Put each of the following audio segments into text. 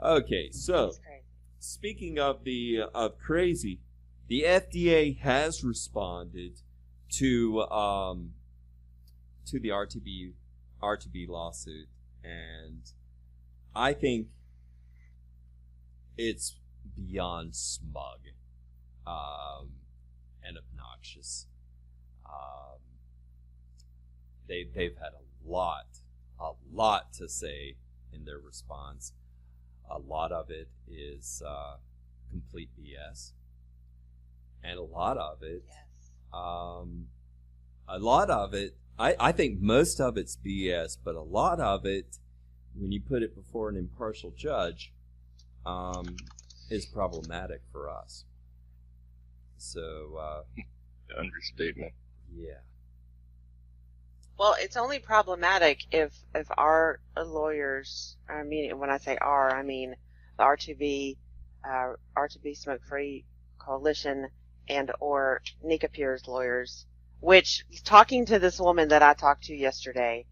Okay, so speaking of crazy, the FDA has responded to the R2B lawsuit, and I think it's beyond smug and obnoxious. They've had a lot to say in their response. A lot of it is complete BS, and a lot of it, I think most of it's BS, but a lot of it, when you put it before an impartial judge, is problematic for us. So, understatement. Yeah. Well, it's only problematic if our lawyers, I mean, when I say our, I mean the R2B Smoke Free Coalition and or Nicotine's lawyers, which, talking to this woman that I talked to yesterday,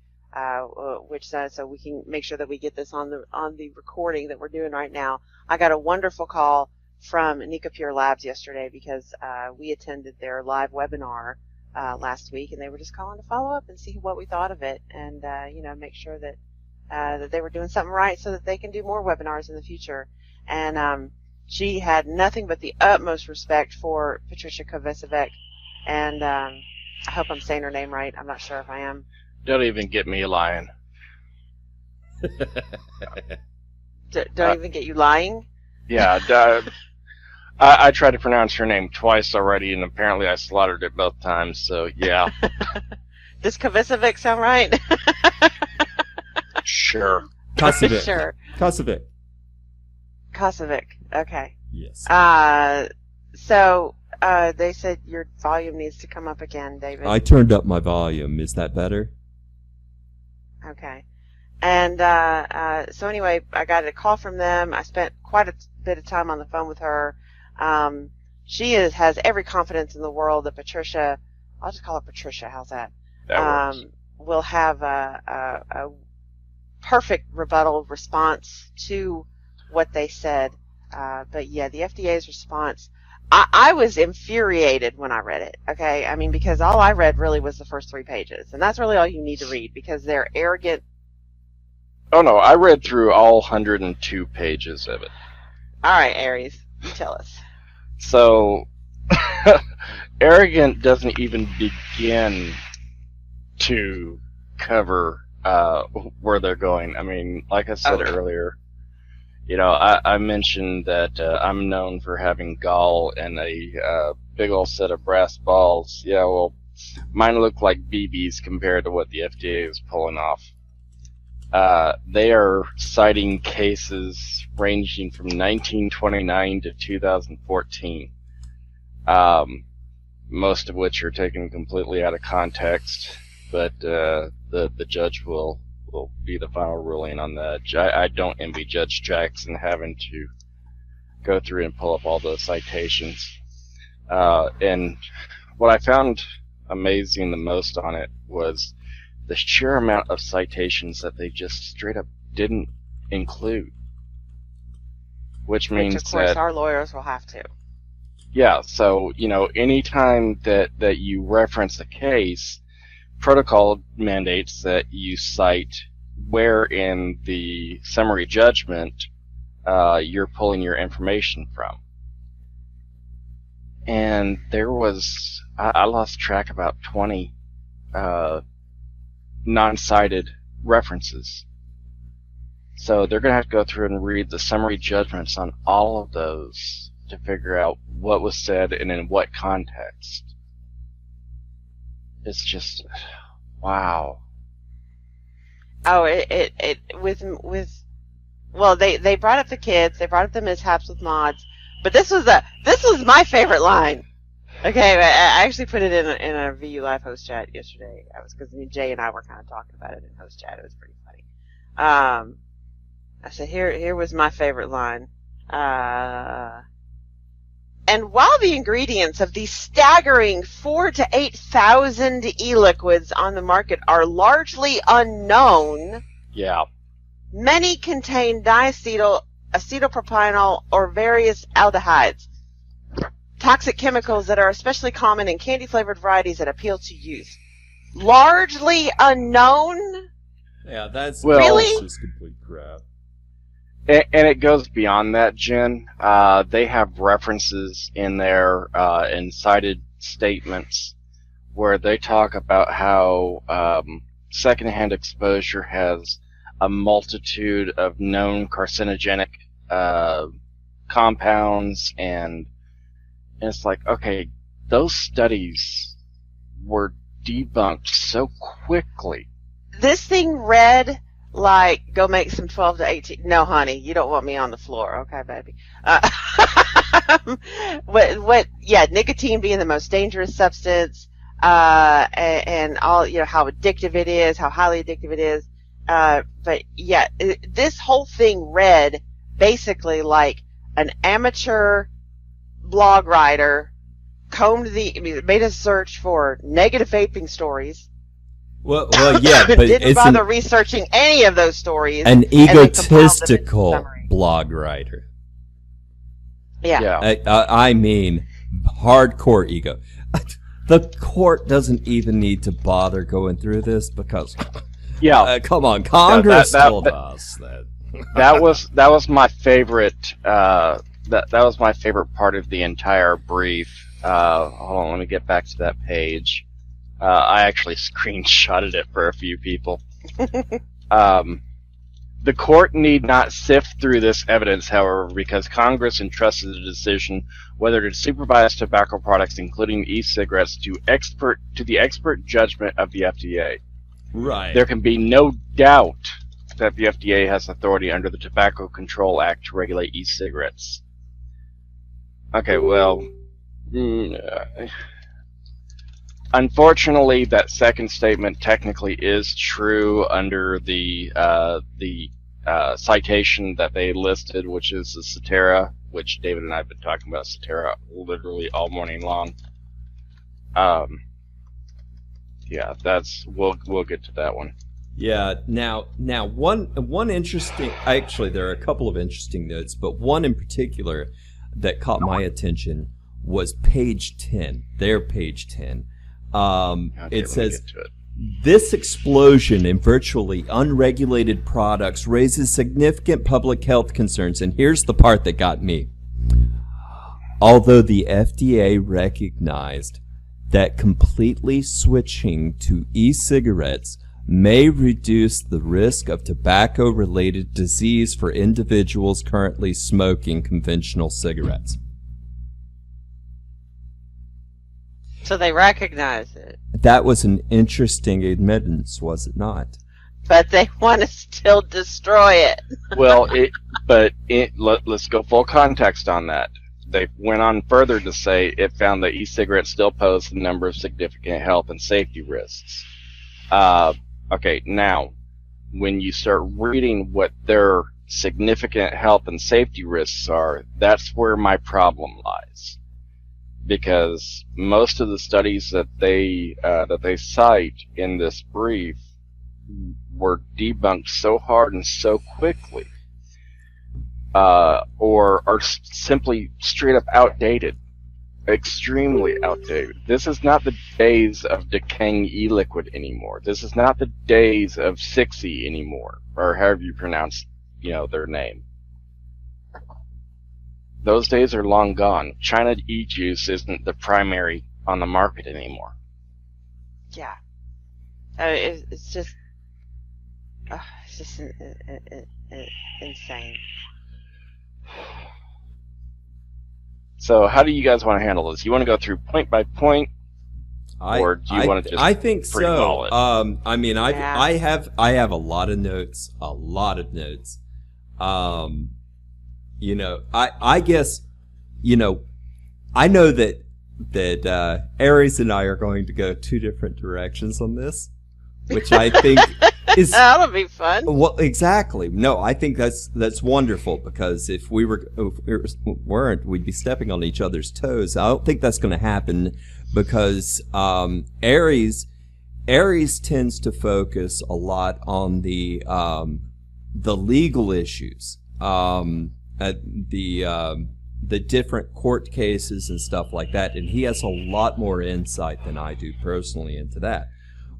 which says, so we can make sure that we get this on the recording that we're doing right now. I got a wonderful call from Nicotine Labs yesterday because we attended their live webinar last week, and they were just calling to follow up and see what we thought of it, and make sure that that they were doing something right so that they can do more webinars in the future. And she had nothing but the utmost respect for Patricia Kovacevic, and I hope I'm saying her name right. I'm not sure if I am. Don't even get me lying. Don't even get you lying? Yeah, I tried to pronounce her name twice already, and apparently I slaughtered it both times, so yeah. Does Kovacevic sound right? Sure. Kovacevic. Sure. Kovacevic. Okay. Yes. So they said your volume needs to come up again, David. I turned up my volume. Is that better? Okay. And so anyway, I got a call from them. I spent quite a bit of time on the phone with her. She has every confidence in the world that Patricia, I'll just call her Patricia, how's that? That works. Will have a perfect rebuttal response to what they said. But yeah, the FDA's response, I was infuriated when I read it, okay? I mean, because all I read really was the first 3 pages, and that's really all you need to read, because they're arrogant. Oh no, I read through all 102 pages of it. All right, Aries, you tell us. So, arrogant doesn't even begin to cover where they're going. I mean, like I said earlier, I mentioned that I'm known for having gall and a big old set of brass balls. Yeah, well, mine look like BBs compared to what the FDA is pulling off. They are citing cases ranging from 1929 to 2014, most of which are taken completely out of context, but the judge will be the final ruling on that. I don't envy Judge Jackson having to go through and pull up all those citations. And what I found amazing the most on it was the sheer amount of citations that they just straight up didn't include. Which means of course that our lawyers will have to. Yeah, so, anytime that you reference a case, protocol mandates that you cite where in the summary judgment you're pulling your information from. And there was, I lost track about 20 non-cited references. So they're going to have to go through and read the summary judgments on all of those to figure out what was said and in what context. It's just, wow. Oh, well, they brought up the kids, they brought up the mishaps with mods, but this was my favorite line. Okay, I actually put it in a VU Live host chat yesterday. Because Jay and I were kind of talking about it in host chat. It was pretty funny. I said, here was my favorite line. And while the ingredients of these staggering 4,000 to 8,000 e-liquids on the market are largely unknown, yeah, many contain diacetyl acetylpropanol, or various aldehydes. Toxic chemicals that are especially common in candy-flavored varieties that appeal to youth. Largely unknown. Yeah, that's Really? just complete crap. And it goes beyond that, Jen. They have references in there and cited statements where they talk about how secondhand exposure has a multitude of known carcinogenic compounds, and it's like, okay, those studies were debunked so quickly. This thing read like, go make some 12 to 18. No, honey, you don't want me on the floor. Okay, baby. Yeah, nicotine being the most dangerous substance, and all, how addictive it is, how highly addictive it is. But yeah, this whole thing read basically like an amateur blog writer made a search for negative vaping stories. Well, yeah, but didn't bother researching any of those stories. An egotistical blog writer. Yeah. I mean, hardcore ego. The court doesn't even need to bother going through this because, come on, Congress told us that. that was my favorite. That was my favorite part of the entire brief. Hold on, let me get back to that page. I actually screenshotted it for a few people. The court need not sift through this evidence, however, because Congress entrusted the decision whether to supervise tobacco products, including e-cigarettes, to the expert judgment of the FDA. Right. There can be no doubt that the FDA has authority under the Tobacco Control Act to regulate e-cigarettes. Okay, well, unfortunately, that second statement technically is true under the citation that they listed, which is the Cetera, which David and I have been talking about Cetera literally all morning long. Yeah, we'll get to that one. Yeah. Now, one interesting. Actually, there are a couple of interesting notes, but one in particular that caught my attention was page 10. Their page 10. It says, this explosion in virtually unregulated products raises significant public health concerns. And here's the part that got me. Although the FDA recognized that completely switching to e-cigarettes may reduce the risk of tobacco-related disease for individuals currently smoking conventional cigarettes. So they recognize it. That was an interesting admittance, was it not? But they want to still destroy it. Well, let's go full context on that. They went on further to say it found that e-cigarettes still pose a number of significant health and safety risks. Okay, now, when you start reading what their significant health and safety risks are, that's where my problem lies. Because most of the studies that they cite in this brief were debunked so hard and so quickly, or are simply straight up outdated, extremely outdated. This is not the days of decaying e-liquid anymore. This is not the days of 6E anymore, or however you pronounce, their name. Those days are long gone. China e-juice isn't the primary on the market anymore. Yeah. It's just insane. So how do you guys want to handle this? You want to go through point by point? Or do you want to just I think so. It? I mean, I have a lot of notes. I guess, I know that Aries and I are going to go two different directions on this, which I think is that'll be fun. Well, exactly. No, I think that's wonderful, because if we weren't, we'd be stepping on each other's toes. I don't think that's going to happen, because Aries tends to focus a lot on the legal issues. the different court cases and stuff like that, and he has a lot more insight than I do personally into that.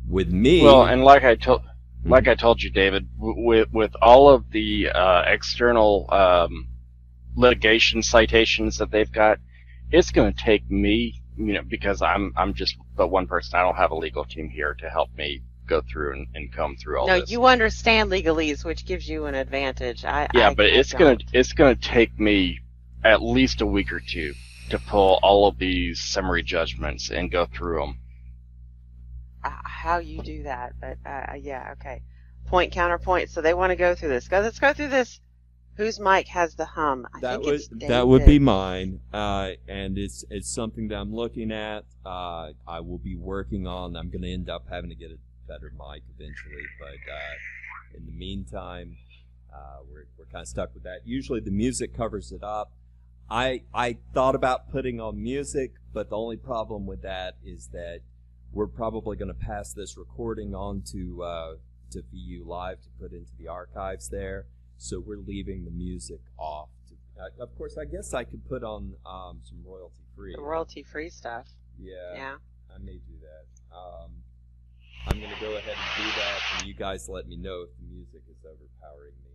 With me, well, and like I told you, David, with all of the external litigation citations that they've got, it's going to take me, because I'm just but one person. I don't have a legal team here to help me go through and comb through all this. No, you understand legalese, which gives you an advantage. But it's gonna take me at least a week or two to pull all of these summary judgments and go through them. How you do that, but yeah, okay. Point, counterpoint. So they want to go through this. Let's go through this. Whose mic has the hum? That would be mine, and it's something that I'm looking at. I will be working on. I'm going to end up having to get a better mic eventually, but in the meantime, we're kind of stuck with that. Usually the music covers it up. I thought about putting on music, but the only problem with that is that we're probably going to pass this recording on to VU Live to put into the archives there. So we're leaving the music off. Of course, I guess I could put on some royalty-free. The royalty-free stuff. Yeah. I may do that. I'm going to go ahead and do that, and you guys let me know if the music is overpowering me.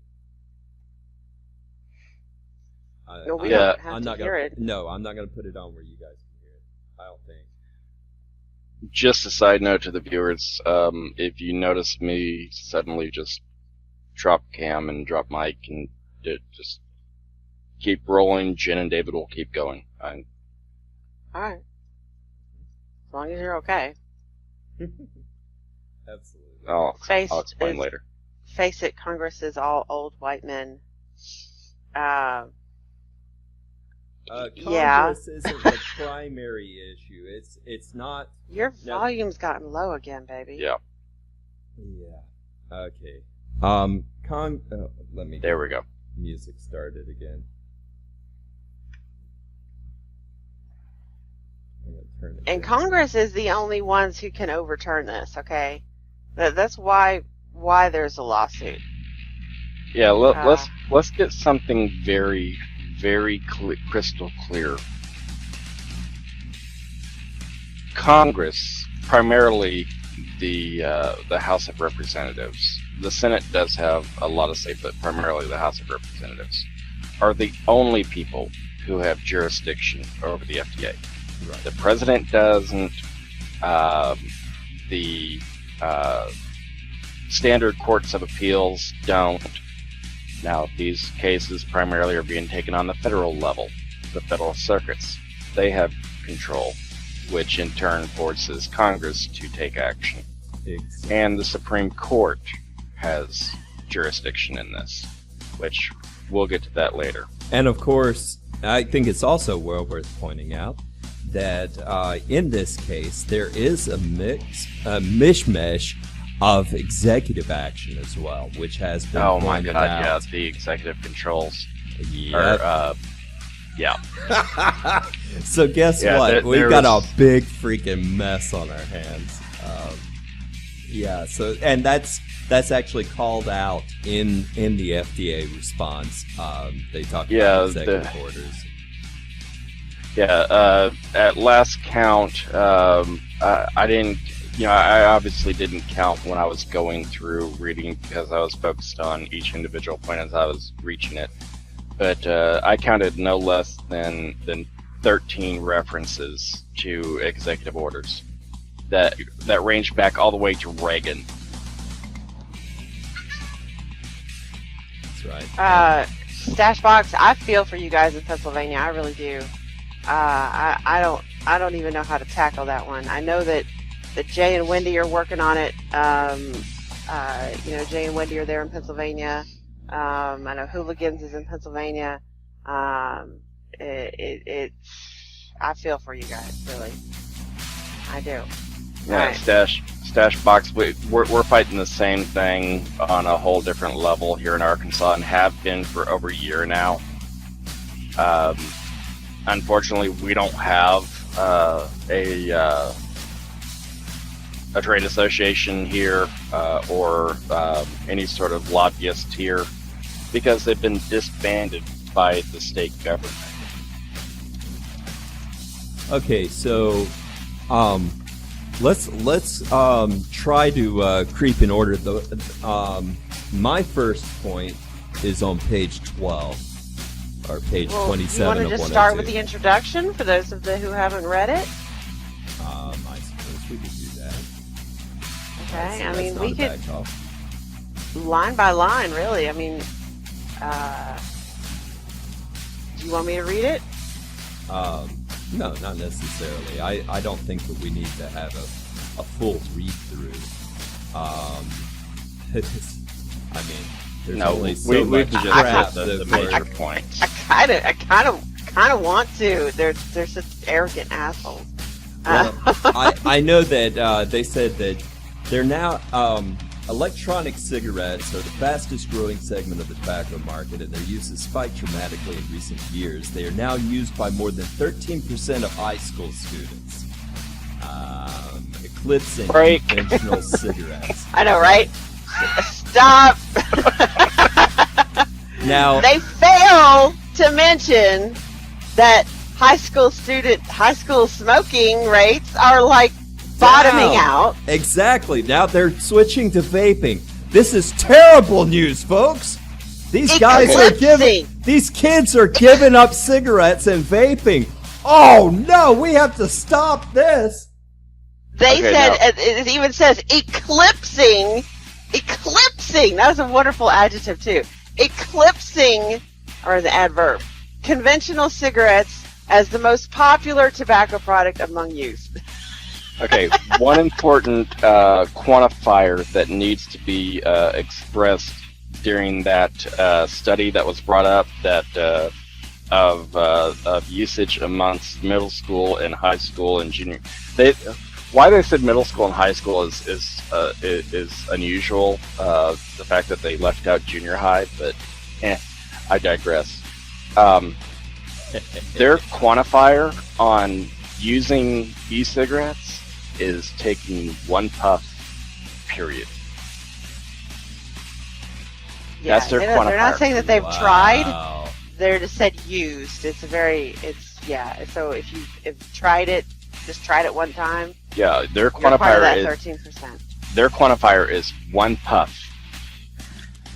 We don't have to hear it. No, I'm not going to put it on where you guys can hear it. I don't think. Just a side note to the viewers, if you notice me suddenly just drop cam and drop mic and just keep rolling, Jen and David will keep going. All right. As long as you're okay. Absolutely. I'll explain later. Face it, Congress is all old white men. Congress isn't the primary issue. It's not. Your volume's gotten low again, baby. Yeah. Okay. Let me. There we go. Music started again. I'm gonna turn it And down. Congress is the only ones who can overturn this. Okay, that's why there's a lawsuit. Yeah. Let's get something very, very crystal clear. Congress, primarily the House of Representatives. The Senate does have a lot of say, but primarily the House of Representatives are the only people who have jurisdiction over the FDA. Right. The President doesn't. The standard courts of appeals don't. Now, these cases primarily are being taken on the federal level, the federal circuits. They have control, which in turn forces Congress to take action. Exactly. And the Supreme Court has jurisdiction in this, which we'll get to that later. And of course, I think it's also well worth pointing out that in this case, there is a mishmash of executive action as well, which has been oh my pointed god, out. yeah, the executive controls. Yep. Yeah. So guess what? We've got a big freaking mess on our hands. So and that's actually called out in the FDA response. They talk about executive orders. Yeah, at last count, I didn't. I obviously didn't count when I was going through reading because I was focused on each individual point as I was reaching it. But I counted no less than 13 references to executive orders that range back all the way to Reagan. That's right. Stash Box, I feel for you guys in Pennsylvania. I really do. I don't even know how to tackle that one. I know that Jay and Wendy are working on it. Jay and Wendy are there in Pennsylvania. I know Hooligans is in Pennsylvania. I feel for you guys, really. I do. Yeah, right. Stash Box, we're fighting the same thing on a whole different level here in Arkansas and have been for over a year now. Unfortunately, we don't have a trade association here or any sort of lobbyist here because they've been disbanded by the state government. Okay, so let's try to creep in order. My first point is on page 12 or page 27 you want of to just 102. start with the introduction for those of you who haven't read it? I suppose we could do that. Okay, That's we not a could bad call. line by line, really. Do you want me to read it? No, not necessarily. I don't think that we need to have a full read through. There's only so we much can just crap hit the that major we're- points. I kind of want to. They're such arrogant assholes. Well, I know that they said that they're now electronic cigarettes are the fastest growing segment of the tobacco market, and their use has spiked dramatically in recent years. They are now used by more than 13% of high school students, eclipsing Break. conventional cigarettes. I know, right? Stop. Now, They fail to mention that high school smoking rates are like bottoming down. out. Exactly. Now they're switching to vaping. This is terrible news, folks. These kids are giving up cigarettes and vaping. Oh no, we have to stop this. They Okay, said, now- it even says eclipsing. That was a wonderful adjective too. Eclipsing, or the adverb, conventional cigarettes as the most popular tobacco product among youth. Okay, one important quantifier that needs to be expressed during that study that was brought up of usage amongst middle school and high school and junior. Why they said middle school and high school is unusual. The fact that they left out junior high, but I digress. Their quantifier on using e-cigarettes is taking one puff, period. Yeah, That's their they're not quantifier. saying that they've Wow. tried. They're just said used. So if you've tried it, just tried it one time. Yeah, their You're part of quantifier that is 13%. their quantifier is one puff.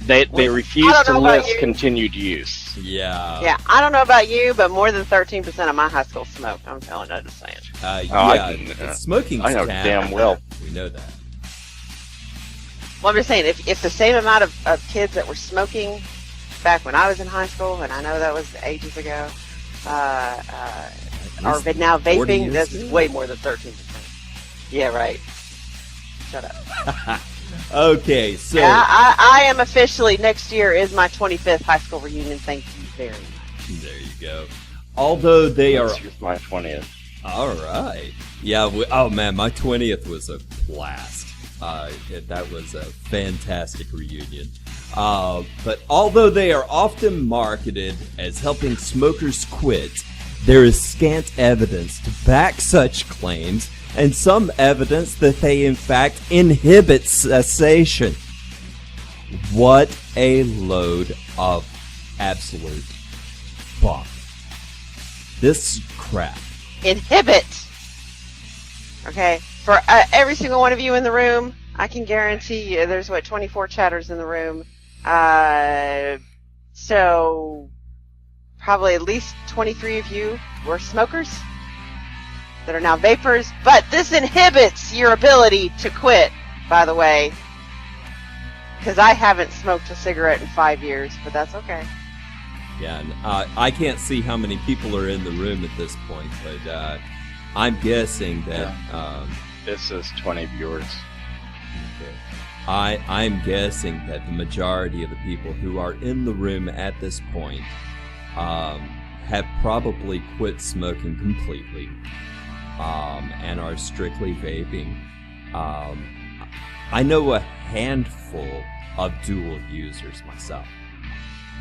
They refuse I don't to know about list you. continued use. Yeah. Yeah, I don't know about you, but more than 13% of my high school smoked. I'm telling you, I'm just saying. Smoking's I know down. damn well. We know that. Well, I'm just saying, if the same amount of kids that were smoking back when I was in high school, and I know that was ages ago, are now 40 vaping, years that's ago? way more than 13%. Yeah, right. Shut up. Okay, so Yeah, I am officially, next year is my 25th high school reunion. Thank you very much. there you go. Although they are This was my 20th. all right. Yeah. Oh man, my 20th was a blast. That was a fantastic reunion. But although they are often marketed as helping smokers quit, there is scant evidence to back such claims, and some evidence that they in fact inhibit cessation. What a load of absolute bunk. This crap. Inhibit. Okay, for every single one of you in the room, I can guarantee you there's 24 chatters in the room. So probably at least 23 of you were smokers that are now vapors, but this inhibits your ability to quit, by the way, because I haven't smoked a cigarette in 5 years, but that's okay. Yeah, and, I can't see how many people are in the room at this point, but I'm guessing that This is 20 viewers. I'm guessing that the majority of the people who are in the room at this point have probably quit smoking completely and are strictly vaping. I know a handful of dual users myself,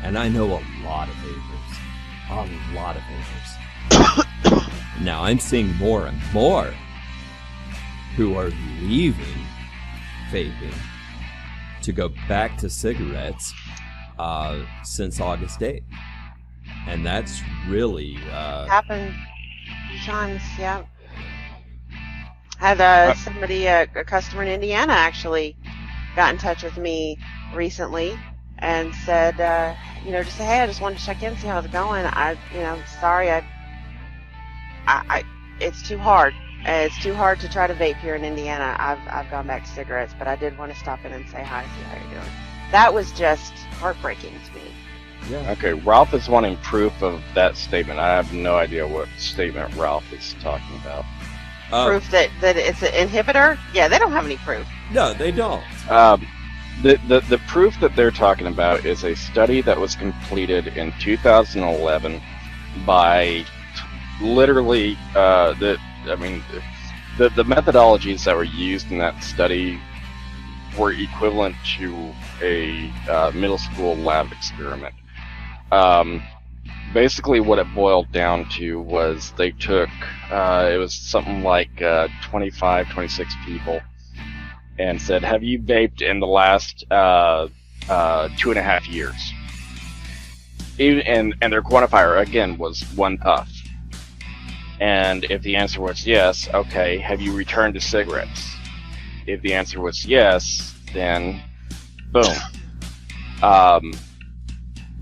and I know a lot of vapors. A lot of vapors. Now I'm seeing more and more who are leaving vaping to go back to cigarettes since August 8th. And that's really happened a few times. Yeah. Had somebody, a customer in Indiana, actually got in touch with me recently and said, just say, hey, I just wanted to check in, see how it's going. Sorry, it's too hard. It's too hard to try to vape here in Indiana. I've gone back to cigarettes, but I did want to stop in and say hi, see how you're doing. That was just heartbreaking to me. yeah. Okay, Ralph is wanting proof of that statement. I have no idea what statement Ralph is talking about. Proof that it's an inhibitor? Yeah, they don't have any proof. No, they don't. The proof that they're talking about is a study that was completed in 2011 by literally the methodologies that were used in that study were equivalent to a middle school lab experiment. Basically what it boiled down to was they took, it was something like 25, 26 people, and said, have you vaped in the last 2.5 years? And their quantifier, again, was 1 puff. And if the answer was yes, okay, have you returned to cigarettes? If the answer was yes, then boom.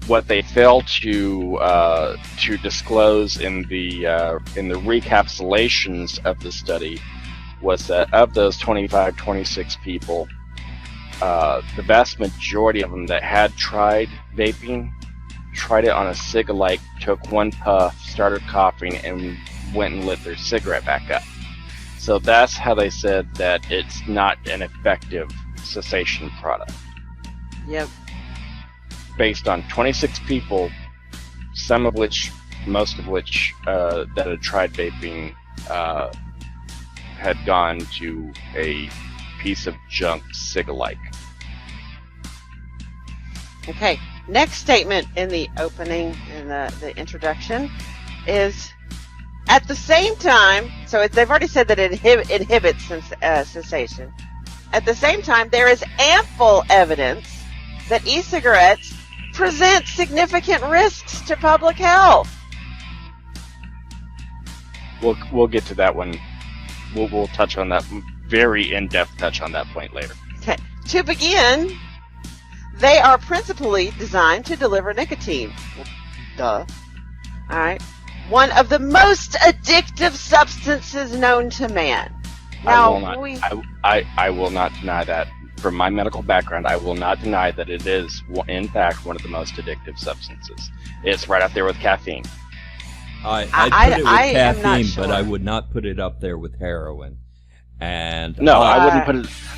What they failed to disclose in the recapitulations of the study was that of those 25, 26 people, the vast majority of them that had tried vaping tried it on a cig-alike, took 1 puff, started coughing, and went and lit their cigarette back up. So that's how they said that it's not an effective cessation product. Yep. Based on 26 people, most of which that had tried vaping had gone to a piece of junk cig-alike. Okay, next statement in the opening, in the introduction, is at the same time, so they've already said that it inhibits cessation. At the same time, there is ample evidence that e-cigarettes present significant risks to public health. We'll get to that one. We'll touch on that, very in-depth touch on that point later. Okay. To begin, they are principally designed to deliver nicotine. Duh. Alright. One of the most addictive substances known to man. Now, I will not deny that. From my medical background, I will not deny that it is, in fact, one of the most addictive substances. It's right up there with caffeine. I'd put it with am not caffeine, sure. but I would not put it up there with heroin. And no, I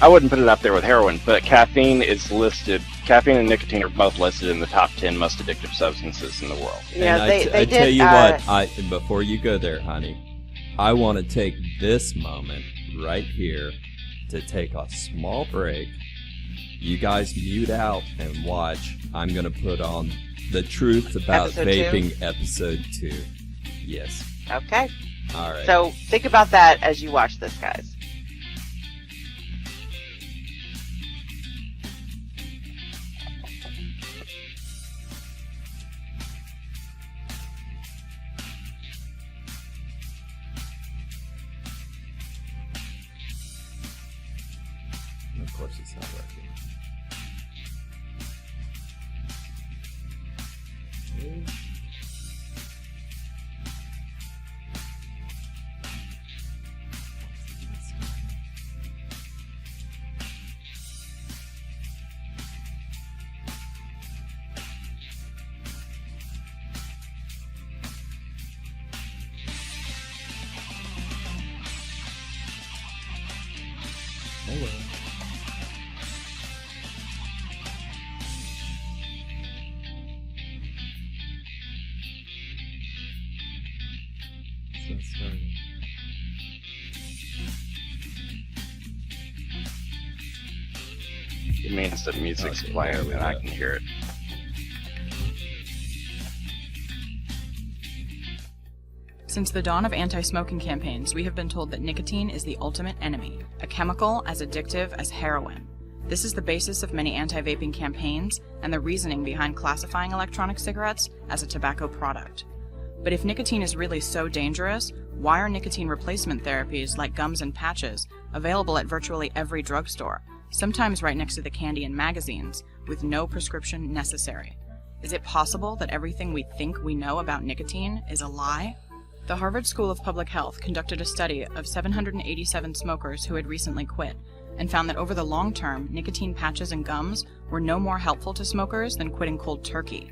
wouldn't put it up there with heroin. But caffeine is listed. Caffeine and nicotine are both listed in the top 10 most addictive substances in the world. Yeah, and they I did. tell you what, before you go there, honey, I want to take this moment right here to take a small break. You guys mute out and watch. I'm going to put on The Truth About Episode Vaping, 2? Episode 2. Yes. Okay. All right. So think about that as you watch this, guys. And of course, it's not working. Hello. So it's starting. It means that music's Okay, playing there we and I go. can hear it. Since the dawn of anti-smoking campaigns, we have been told that nicotine is the ultimate enemy, a chemical as addictive as heroin. This is the basis of many anti-vaping campaigns and the reasoning behind classifying electronic cigarettes as a tobacco product. But if nicotine is really so dangerous, why are nicotine replacement therapies like gums and patches available at virtually every drugstore, sometimes right next to the candy and magazines, with no prescription necessary? Is it possible that everything we think we know about nicotine is a lie? The Harvard School of Public Health conducted a study of 787 smokers who had recently quit, and found that over the long term, nicotine patches and gums were no more helpful to smokers than quitting cold turkey.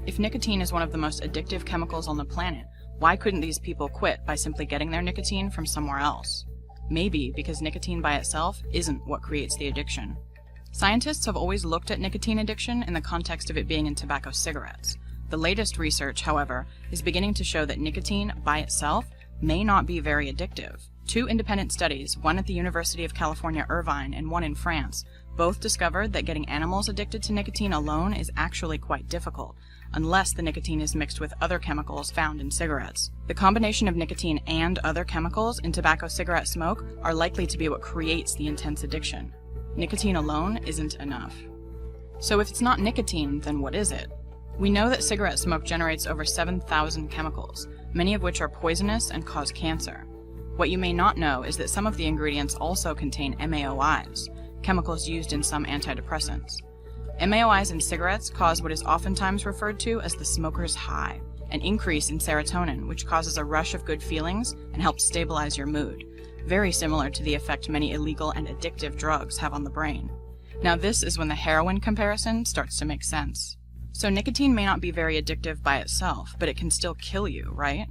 If nicotine is one of the most addictive chemicals on the planet, why couldn't these people quit by simply getting their nicotine from somewhere else? Maybe because nicotine by itself isn't what creates the addiction. Scientists have always looked at nicotine addiction in the context of it being in tobacco cigarettes. The latest research, however, is beginning to show that nicotine by itself may not be very addictive. 2 independent studies, one at the University of California, Irvine, and one in France, both discovered that getting animals addicted to nicotine alone is actually quite difficult, unless the nicotine is mixed with other chemicals found in cigarettes. The combination of nicotine and other chemicals in tobacco cigarette smoke are likely to be what creates the intense addiction. Nicotine alone isn't enough. So if it's not nicotine, then what is it? We know that cigarette smoke generates over 7,000 chemicals, many of which are poisonous and cause cancer. What you may not know is that some of the ingredients also contain MAOIs, chemicals used in some antidepressants. MAOIs in cigarettes cause what is oftentimes referred to as the smoker's high, an increase in serotonin which causes a rush of good feelings and helps stabilize your mood, very similar to the effect many illegal and addictive drugs have on the brain. Now this is when the heroin comparison starts to make sense. So nicotine may not be very addictive by itself, but it can still kill you, right?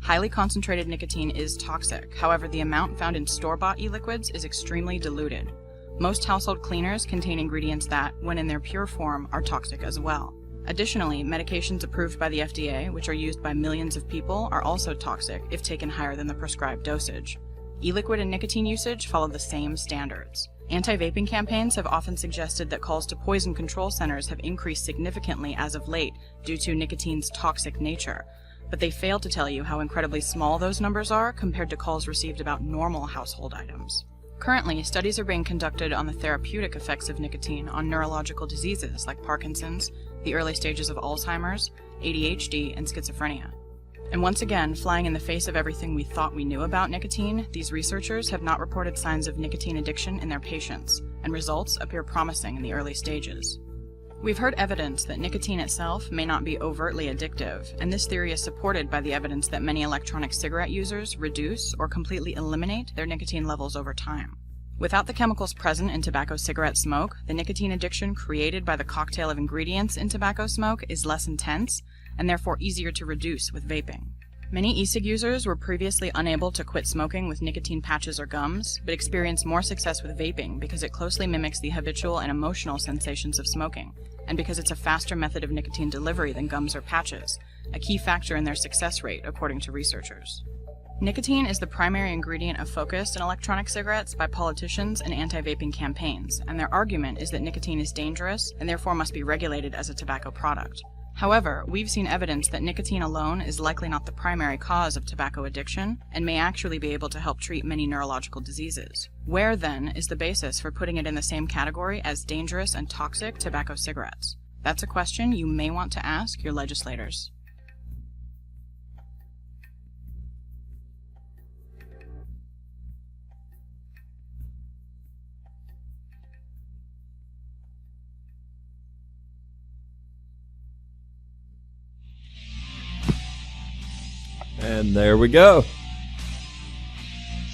Highly concentrated nicotine is toxic, however the amount found in store-bought e-liquids is extremely diluted. Most household cleaners contain ingredients that, when in their pure form, are toxic as well. Additionally, medications approved by the FDA, which are used by millions of people, are also toxic if taken higher than the prescribed dosage. E-liquid and nicotine usage follow the same standards. Anti-vaping campaigns have often suggested that calls to poison control centers have increased significantly as of late due to nicotine's toxic nature, but they fail to tell you how incredibly small those numbers are compared to calls received about normal household items. Currently, studies are being conducted on the therapeutic effects of nicotine on neurological diseases like Parkinson's, the early stages of Alzheimer's, ADHD, and schizophrenia. And once again, flying in the face of everything we thought we knew about nicotine, these researchers have not reported signs of nicotine addiction in their patients, and results appear promising in the early stages. We've heard evidence that nicotine itself may not be overtly addictive, and this theory is supported by the evidence that many electronic cigarette users reduce or completely eliminate their nicotine levels over time. Without the chemicals present in tobacco cigarette smoke, the nicotine addiction created by the cocktail of ingredients in tobacco smoke is less intense, and therefore easier to reduce with vaping. Many e-cig users were previously unable to quit smoking with nicotine patches or gums, but experience more success with vaping because it closely mimics the habitual and emotional sensations of smoking, and because it's a faster method of nicotine delivery than gums or patches, a key factor in their success rate according to researchers. Nicotine is the primary ingredient of focus in electronic cigarettes by politicians and anti-vaping campaigns, and their argument is that nicotine is dangerous and therefore must be regulated as a tobacco product. However, we've seen evidence that nicotine alone is likely not the primary cause of tobacco addiction and may actually be able to help treat many neurological diseases. Where, then, is the basis for putting it in the same category as dangerous and toxic tobacco cigarettes? That's a question you may want to ask your legislators. And there we go.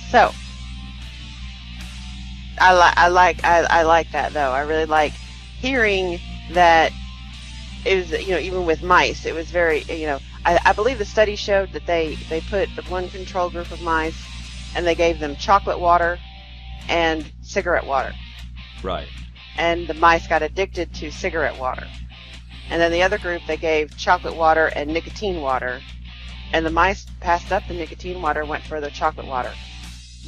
So, I like that though. I really like hearing that it was, even with mice, it was very, I believe the study showed that they put the one control group of mice and they gave them chocolate water and cigarette water. Right. And the mice got addicted to cigarette water. And then the other group, they gave chocolate water and nicotine water. And the mice passed up the nicotine water, went for the chocolate water.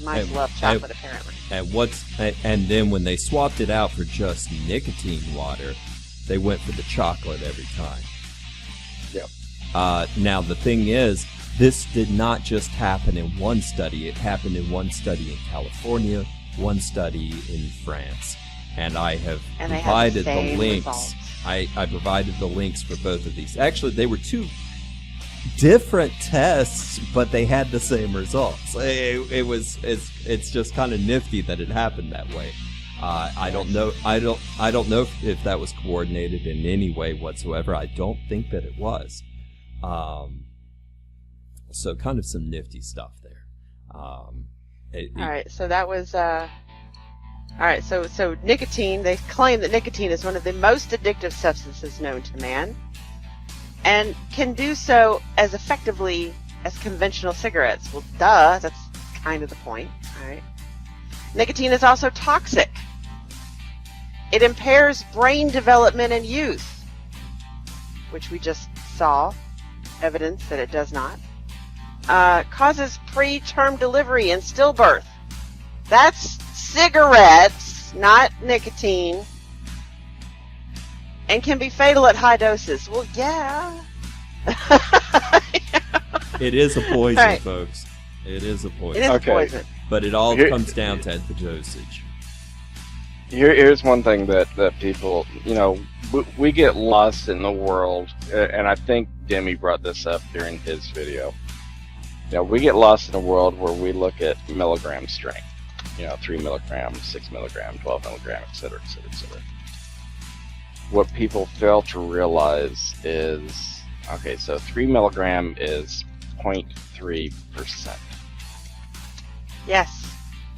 Mice love chocolate, apparently. And then when they swapped it out for just nicotine water, they went for the chocolate every time. Yep. Now the thing is, this did not just happen in one study. It happened in one study in California, one study in France. and I have And they had provided the the same links. results. I provided the links for both of these. Actually, they were two different tests, but they had the same results. It's just kind of nifty that it happened that way. I don't know if that was coordinated in any way whatsoever. I don't think that it was. So kind of some nifty stuff there. All right, so that was all right. So nicotine. They claim that nicotine is one of the most addictive substances known to man, and can do so as effectively as conventional cigarettes. Well, duh. That's kind of the point. All right. Nicotine is also toxic. It impairs brain development and youth, which we just saw evidence that it does not. Causes preterm delivery and stillbirth. That's cigarettes, not nicotine. And can be fatal at high doses. Well, yeah. It is a poison, Right. folks. It is a poison. It is Okay. poison. But it all Here- comes down to the dosage. Here's one thing that people, we get lost in the world, and I think Demi brought this up during his video. We get lost in a world where we look at milligram strength, 3 milligrams, 6 milligrams, 12 milligrams, et cetera, et cetera, et cetera. What people fail to realize is, okay, so 3 milligram is 0.3%. Yes.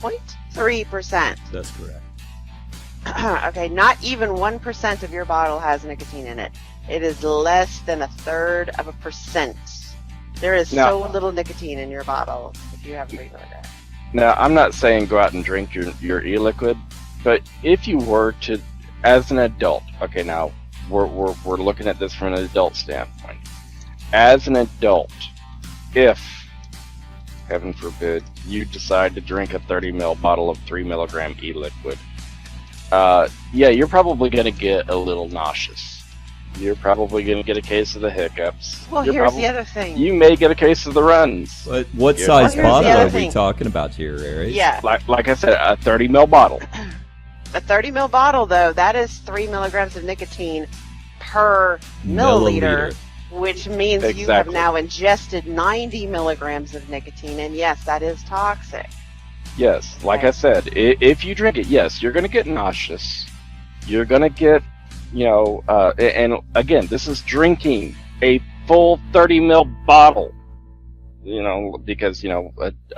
0.3%. That's correct. Okay, not even 1% of your bottle has nicotine in it. It is less than 1/3 of a percent. There is Now- so little nicotine in your bottle if you have 3 milligrams. Now, I'm not saying go out and drink your e-liquid, but if you were to, as an adult, okay, now we're looking at this from an adult standpoint. As an adult, if, heaven forbid, you decide to drink a 30 ml bottle of 3 milligram e-liquid, yeah, you're probably going to get a little nauseous. You're probably going to get a case of the hiccups. Well, here's the other thing. You may get a case of the runs. But what Yeah. size Well, here's the bottle other are we thing. talking about here, Aries? Yeah. Like I said, a 30 ml bottle. A 30 ml bottle, though, that is 3 milligrams of nicotine per milliliter, which means you have Exactly. now ingested 90 milligrams of nicotine, and yes, that is toxic. Yes, like I said, if you drink it, yes, you're going to get nauseous. You're going to get, and again, this is drinking a full 30 ml bottle, because,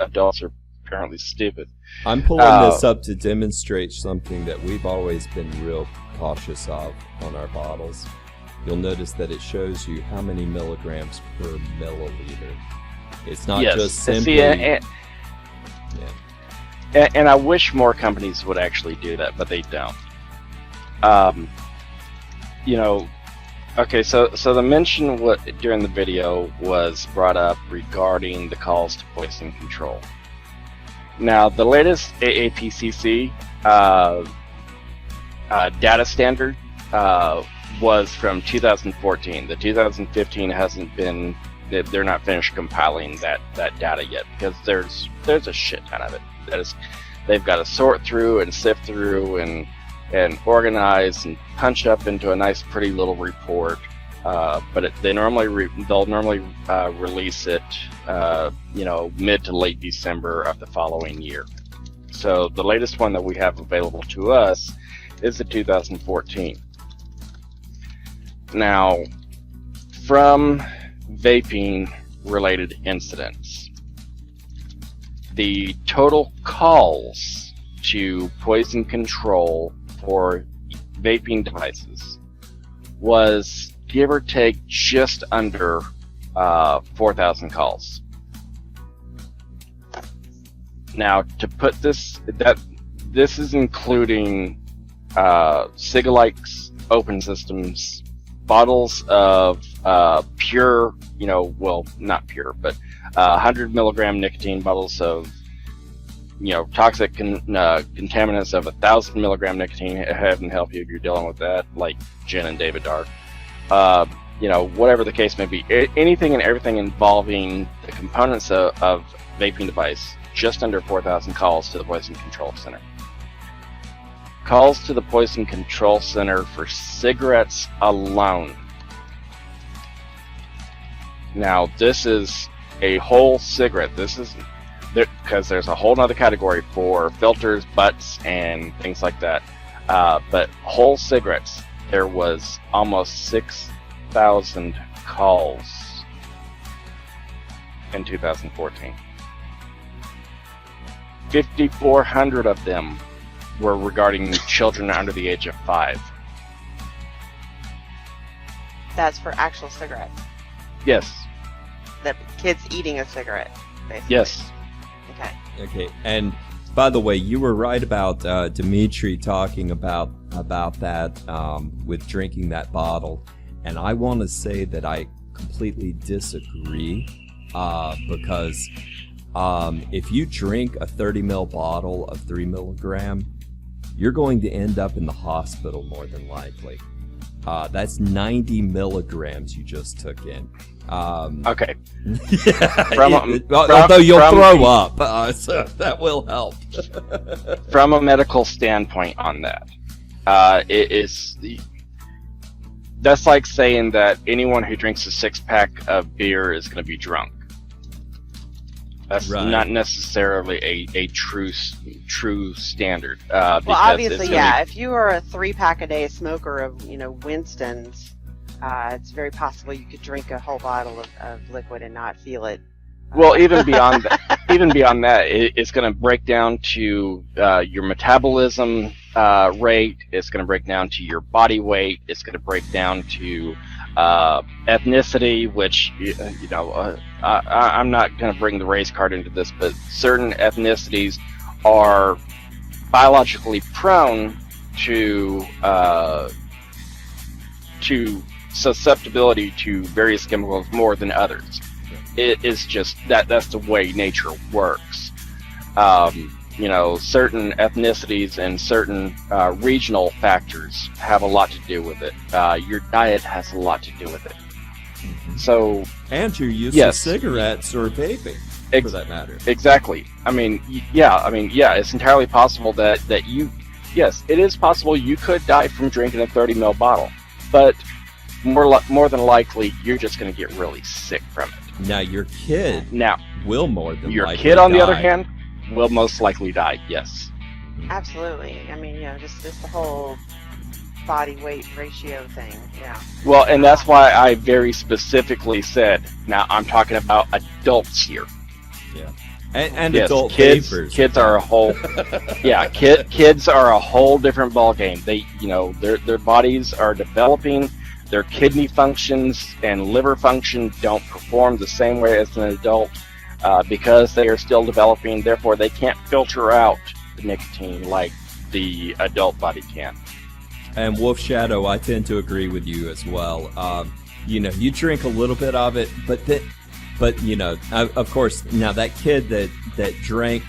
adults are apparently stupid. I'm pulling this up to demonstrate something that we've always been real cautious of on our bottles. You'll notice that it shows you how many milligrams per milliliter. It's not Yes, just and simply... see, and I wish more companies would actually do that, but they don't. Okay, so the mention during the video was brought up regarding the calls to poison control. Now, the latest AAPCC data standard was from 2014. The 2015 hasn't been. They're not finished compiling that data yet because there's a shit ton of it. They've got to sort through and sift through and organize and punch up into a nice, pretty little report. But they'll normally release it, mid to late December of the following year. So the latest one that we have available to us is the 2014. Now, from vaping-related incidents, the total calls to poison control for vaping devices was, give or take, just under 4,000 calls. Now, to put this is including Cigalikes, open systems, bottles of pure, not pure, but 100 milligram nicotine bottles of, toxic contaminants of 1,000 milligram nicotine. Heaven help you if you're dealing with that, like Jen and David are. Whatever the case may be, anything and everything involving the components of vaping device, just under 4,000 calls to the Poison Control Center. calls to the Poison Control Center for cigarettes alone. Now, this is a whole cigarette. This is because there's a whole other category for filters, butts, and things like that. But whole cigarettes, there was almost 6,000 calls in 2014. 5,400 of them were regarding children under the age of 5. That's for actual cigarettes. Yes. The kids eating a cigarette, basically. Yes. Okay. Okay, and by the way, you were right about Dimitri talking about that with drinking that bottle, and I want to say that I completely disagree because if you drink a 30 ml bottle of 3 milligram, you're going to end up in the hospital more than likely. That's 90 milligrams you just took in. Okay. Yeah, although you'll throw up, so that will help. From a medical standpoint on that, that's like saying that anyone who drinks a 6-pack of beer is going to be drunk. That's not necessarily a true standard. Well, obviously, yeah. If you are a 3-pack a day smoker of Winston's, it's very possible you could drink a whole bottle of liquid and not feel it. Well, even beyond that, it's going to break down to your metabolism rate. It's going to break down to your body weight. It's going to break down to ethnicity, which I'm not going to bring the race card into this, but certain ethnicities are biologically prone to susceptibility to various chemicals more than others. It is just that's the way nature works. Certain ethnicities and certain regional factors have a lot to do with it. Your diet has a lot to do with it. Mm-hmm. So, and your use of cigarettes or vaping, for that matter. Exactly. It's entirely possible that you, yes, it is possible you could die from drinking a 30 ml bottle, but more than likely, you're just going to get really sick from it. Now, your kid will more than your likely kid, on die. the other hand, will most likely die. Yes. Absolutely. Just the whole body weight ratio thing. Yeah. Well, and that's why I very specifically said. Now I'm talking about adults here. Yeah. And yes, adult kids are a whole. Kids are a whole different ballgame. They, their bodies are developing. Their kidney functions and liver function don't perform the same way as an adult because they are still developing. Therefore, they can't filter out the nicotine like the adult body can. And Wolf Shadow, I tend to agree with you as well. You drink a little bit of it, but of course, now that kid that drank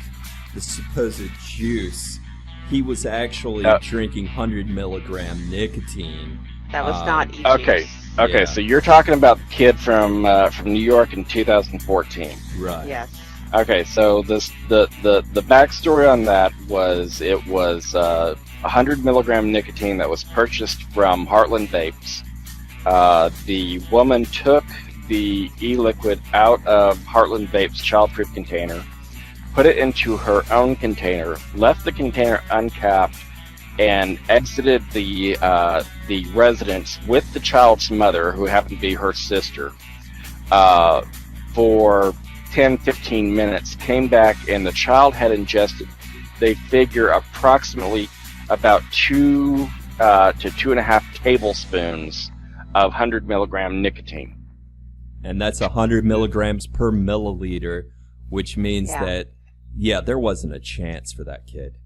the supposed juice, he was actually drinking 100 milligram nicotine. That was not easy. Okay, Yeah. So you're talking about the kid from New York in 2014. Right. Yes. Okay, so the backstory on that was it was 100 milligram nicotine that was purchased from Heartland Vapes. The woman took the e-liquid out of Heartland Vapes' childproof container, put it into her own container, left the container uncapped, and exited the residence with the child's mother, who happened to be her sister, for 10-15 minutes, came back, and the child had ingested, they figure, approximately about 2 to 2.5 tablespoons of 100 milligram nicotine. And that's 100 milligrams per milliliter, which means that, there wasn't a chance for that kid.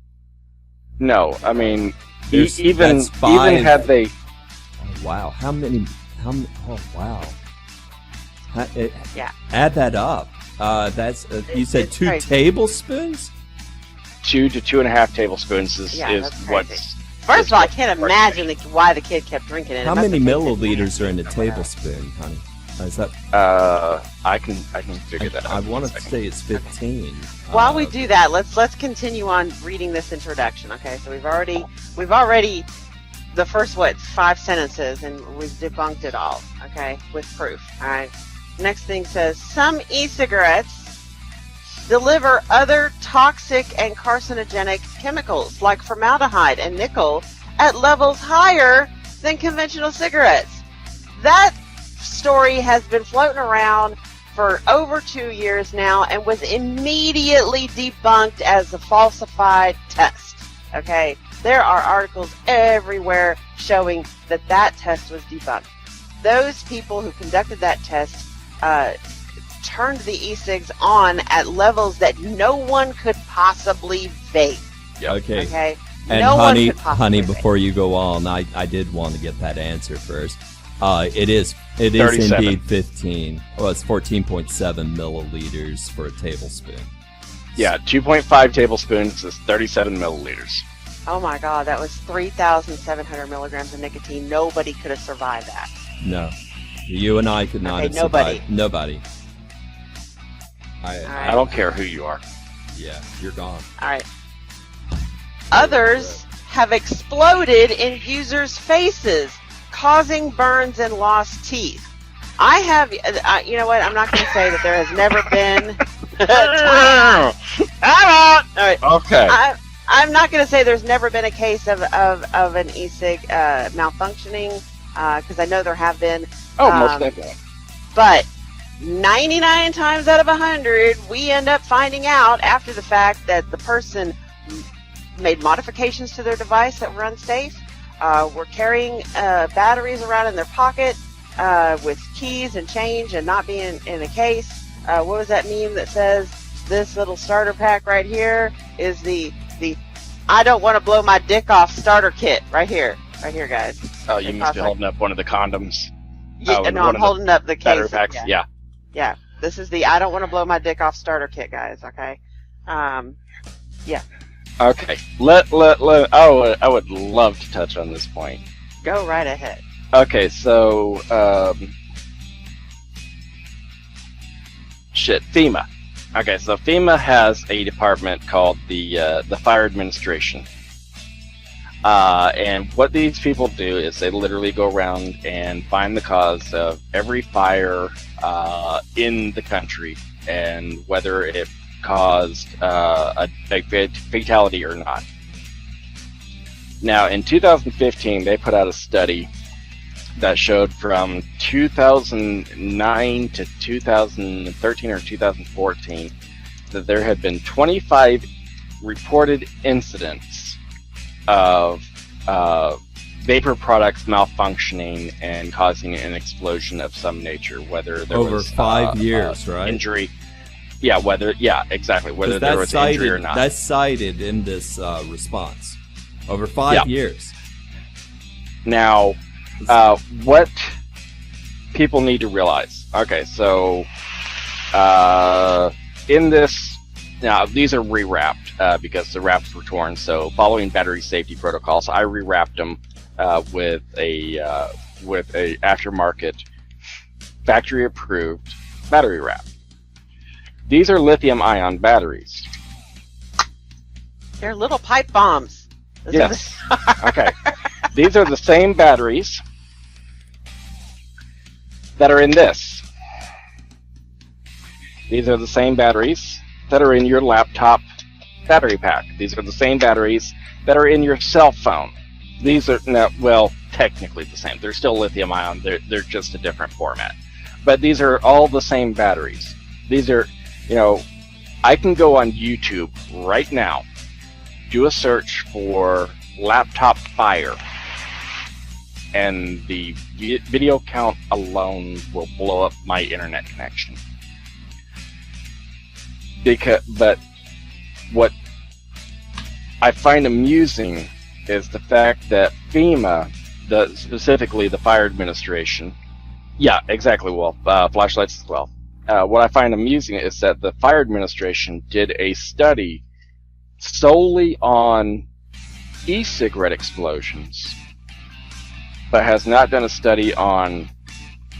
No, I mean, even had they... Oh, wow. Oh, wow. Add that up. That's you said 2 crazy. Tablespoons? 2 to 2.5 tablespoons is what's... First of all, I can't imagine why the kid kept drinking it. How many milliliters are in a tablespoon, honey? Is that? I can figure that out. I want to say it's 15. While we do that, let's continue on reading this introduction. Okay, so we've already the first 5 sentences, and we've debunked it all. Okay, with proof. All right. Next thing says some e-cigarettes deliver other toxic and carcinogenic chemicals like formaldehyde and nickel at levels higher than conventional cigarettes. That story has been floating around for over 2 years now and was immediately debunked as a falsified test. Okay, there are articles everywhere showing that test was debunked. Those people who conducted that test turned the e-cigs on at levels that no one could possibly vape. Okay. And no honey, before you go on, I did want to get that answer first. It is 37. Indeed 15. Well, it's 14.7 milliliters for a tablespoon. Yeah, 2.5 tablespoons is 37 milliliters. Oh my God, that was 3,700 milligrams of nicotine. Nobody could have survived that. No, you and I could not have survived. Nobody. I don't care who you are. Yeah, you're gone. All right. Others have exploded in users' faces, causing burns and lost teeth. I have, you know what? I'm not going to say that there has never been. All right. Okay. I'm not going to say there's never been a case of an e-cig malfunctioning, because I know there have been. Oh, most definitely. But 99 times out of 100, we end up finding out after the fact that the person made modifications to their device that were unsafe, were carrying batteries around in their pocket with keys and change and not being in a case. What was that meme that says this little starter pack right here is the I don't want to blow my dick off starter kit right here, guys. Oh, you must be holding up one of the condoms. Yeah, no, I'm holding up the case. Battery packs. Yeah. This is the I don't want to blow my dick off starter kit, guys. Okay. Yeah. Okay. I would love to touch on this point. Go right ahead. Okay, so FEMA. Okay, so FEMA has a department called the Fire Administration. And what these people do is they literally go around and find the cause of every fire in the country and whether it caused a fatality or not. Now, in 2015, they put out a study that showed from 2009 to 2013 or 2014 that there had been 25 reported incidents of vapor products malfunctioning and causing an explosion of some nature, whether there over was 5 years, right? Injury. Yeah, exactly. Whether there was injury or not. That's cited in this response. Over 5 years. Now, what people need to realize. Okay, so in this, now these are rewrapped because the wraps were torn. So following battery safety protocols, I rewrapped them with a aftermarket factory approved battery wrap. These are lithium-ion batteries. They're little pipe bombs. Yes. Okay. These are the same batteries that are in this. These are the same batteries that are in your laptop battery pack. These are the same batteries that are in your cell phone. These are, well, technically the same. They're still lithium-ion. They're just a different format. But these are all the same batteries. These are, I can go on YouTube right now, do a search for laptop fire, and the video count alone will blow up my internet connection. But what I find amusing is the fact that FEMA, specifically the Fire Administration, yeah, exactly, well, flashlights as well. What I find amusing is that the Fire Administration did a study solely on e-cigarette explosions, but has not done a study on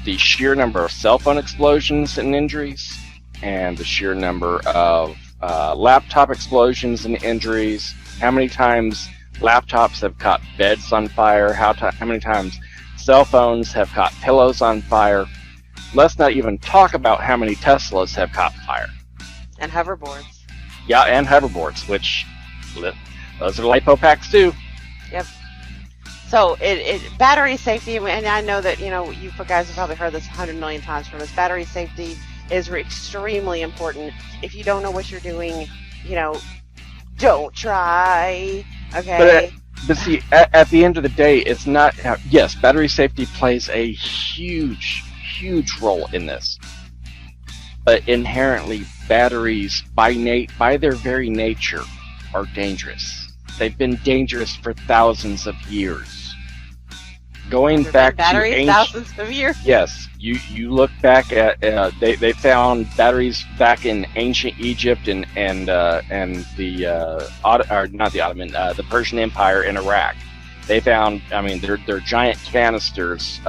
the sheer number of cell phone explosions and injuries, and the sheer number of laptop explosions and injuries, how many times laptops have caught beds on fire, how many times cell phones have caught pillows on fire. Let's not even talk about how many Teslas have caught fire. And hoverboards. Yeah, and hoverboards, which those are lipo packs too. Yep. So battery safety, and I know that you guys have probably heard this 100 million times from us. Battery safety is extremely important. If you don't know what you're doing, don't try. Okay. But see, at the end of the day, it's not. Yes, battery safety plays a huge role in this. But inherently, batteries, by their very nature, are dangerous. They've been dangerous for thousands of years. Going back batteries, to thousands of years. Yes, you look back at they found batteries back in ancient Egypt and the Persian Empire in Iraq. They found, they're giant canisters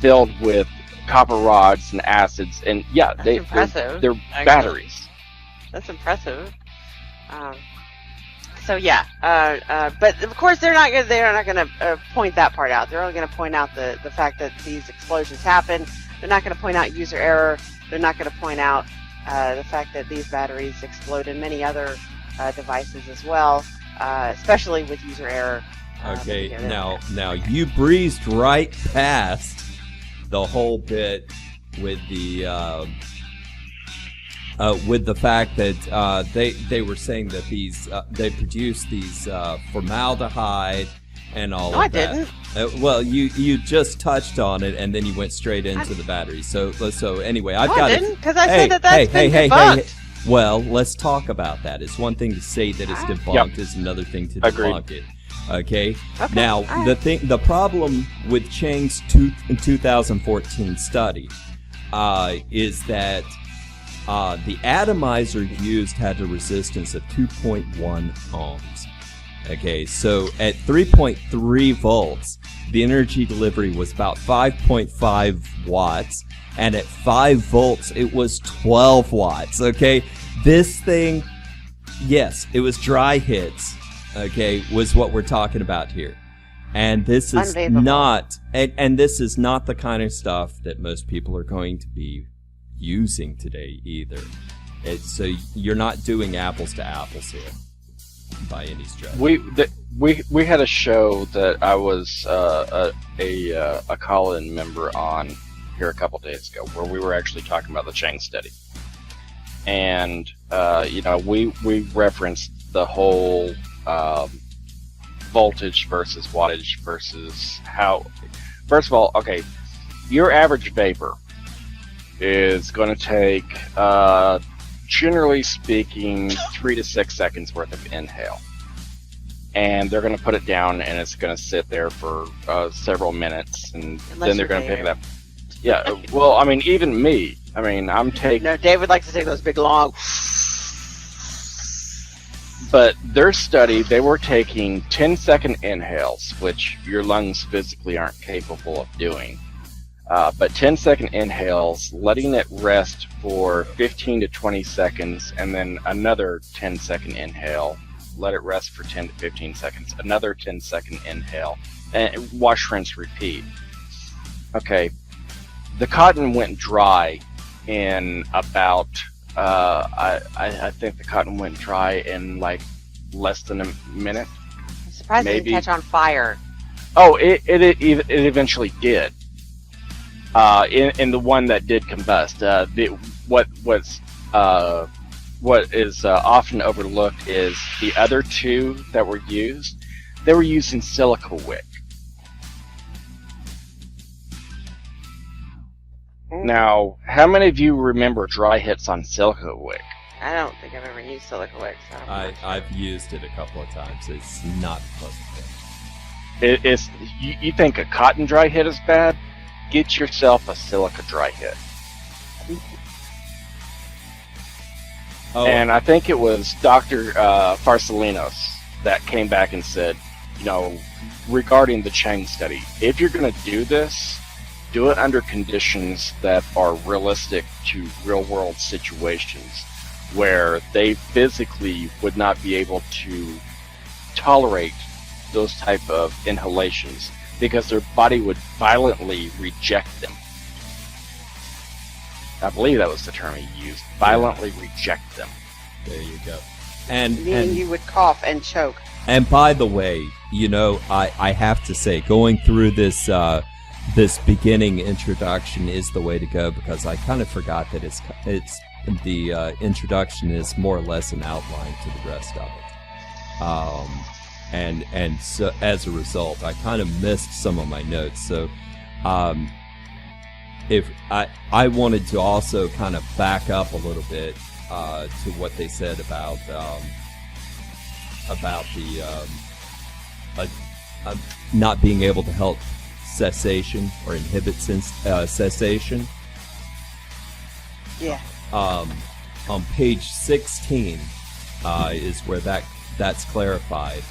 filled with copper rods and acids, and yeah, they're batteries. That's impressive. So yeah, but of course they're not going to point that part out. They're only going to point out the fact that these explosions happen. They're not going to point out user error. They're not going to point out the fact that these batteries explode in many other devices as well, especially with user error. Okay, now you breezed right past the whole bit with the fact that they were saying that these they produce these formaldehyde and all of that. No, I didn't. Well, you just touched on it, and then you went straight into the battery. So anyway, I've got it. I didn't, because I said that's been debunked. Well, let's talk about that. It's one thing to say that it's debunked. It's another thing to debunk it. Okay. Now, the problem with Chang's 2014 study is that the atomizer used had a resistance of 2.1 ohms. Okay, so at 3.3 volts, the energy delivery was about 5.5 watts, and at 5 volts, it was 12 watts. Okay, this thing, yes, it was dry hits. Okay, was what we're talking about here. And this is not, and this is not the kind of stuff that most people are going to be using today either. So you're not doing apples to apples here by any stretch. We had a show that I was a call-in member on here a couple days ago, where we were actually talking about the Chang study, and we referenced the whole voltage versus wattage versus how. First of all, okay, your average vapor is going to take, generally speaking, 3 to 6 seconds worth of inhale. And they're going to put it down, and it's going to sit there for several minutes, and then they're going to pick it up. Yeah, well, even me. I'm taking... No, David likes to take those big, long... But their study, they were taking 10-second inhales, which your lungs physically aren't capable of doing. But 10-second inhales, letting it rest for 15 to 20 seconds, and then another 10-second inhale, let it rest for 10 to 15 seconds, another 10-second inhale, and wash, rinse, repeat. Okay, the cotton went dry in about, I think the cotton went dry in like less than a minute. I'm surprised it didn't catch on fire. Oh, it eventually did. In the one that did combust, what is often overlooked is the other two that were used. They were using silica wick. Now, how many of you remember dry hits on silica wick? I don't think I've ever used silica wick. So I've used it a couple of times. It's not a pleasant thing. You think a cotton dry hit is bad? Get yourself a silica dry hit. Oh. And I think it was Dr. Farsalinos that came back and said, regarding the Chang study, if you're going to do this, do it under conditions that are realistic to real-world situations where they physically would not be able to tolerate those type of inhalations because their body would violently reject them. I believe that was the term he used. Violently reject them. There you go. And you would cough and choke. And by the way, I have to say, going through this this beginning introduction is the way to go, because I kind of forgot that it's the introduction is more or less an outline to the rest of it. And so as a result, I kind of missed some of my notes. So if I wanted to also kind of back up a little bit to what they said about the not being able to help cessation or inhibit cessation. Yeah. On page 16 is where that's clarified.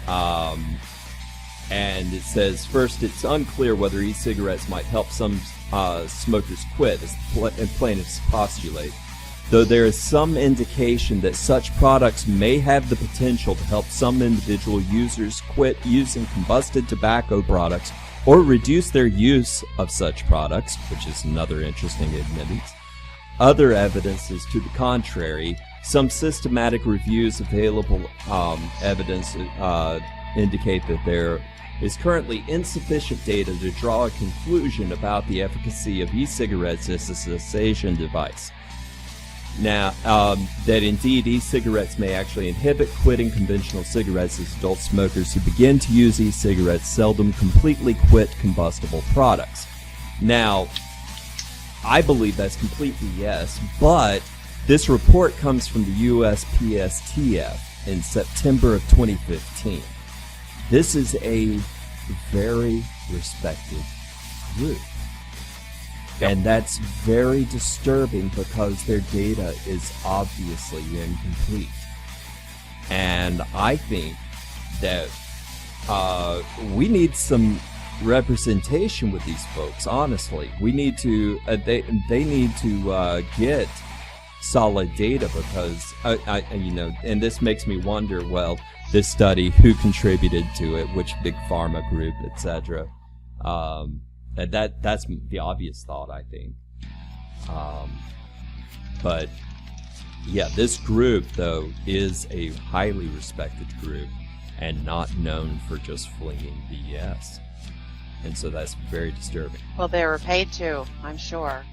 And it says, first, it's unclear whether e-cigarettes might help some smokers quit, as plaintiffs postulate, though there is some indication that such products may have the potential to help some individual users quit using combusted tobacco products or reduce their use of such products, which is another interesting admittance. Other evidence is to the contrary. Some systematic reviews available evidence indicate that there is currently insufficient data to draw a conclusion about the efficacy of e-cigarettes as a cessation device. Now, that indeed e-cigarettes may actually inhibit quitting conventional cigarettes, as adult smokers who begin to use e-cigarettes seldom completely quit combustible products. Now, I believe that's completely yes, but this report comes from the USPSTF in September of 2015. This is a very respected group. And that's very disturbing because their data is obviously incomplete. And I think that we need some representation with these folks, honestly. We need to, they need to get solid data, because, and this makes me wonder, well, this study, who contributed to it, which big pharma group, etc. And that's the obvious thought, I think. But yeah, this group, though, is a highly respected group and not known for just flinging BS. And so that's very disturbing. Well, they were paid to, I'm sure.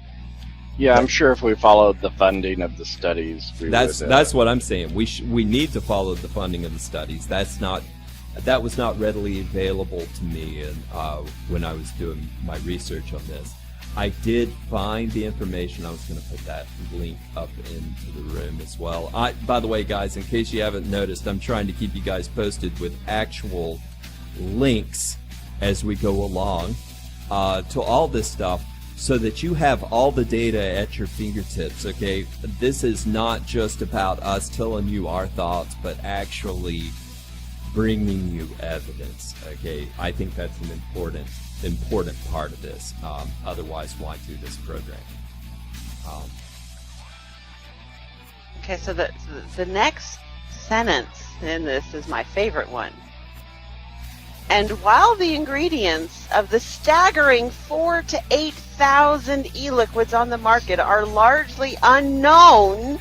Yeah, I'm sure if we followed the funding of the studies, that's what I'm saying. We need to follow the funding of the studies. That was not readily available to me when I was doing my research on this. I did find the information. I was going to put that link up into the room as well. By the way, guys, in case you haven't noticed, I'm trying to keep you guys posted with actual links as we go along to all this stuff, so that you have all the data at your fingertips, okay? This is not just about us telling you our thoughts, but actually bringing you evidence, okay? I think that's an important part of this. Otherwise, why do this program? Okay, so the next sentence in this is my favorite one. And while the ingredients of the staggering 4,000 to 8,000 e-liquids on the market are largely unknown,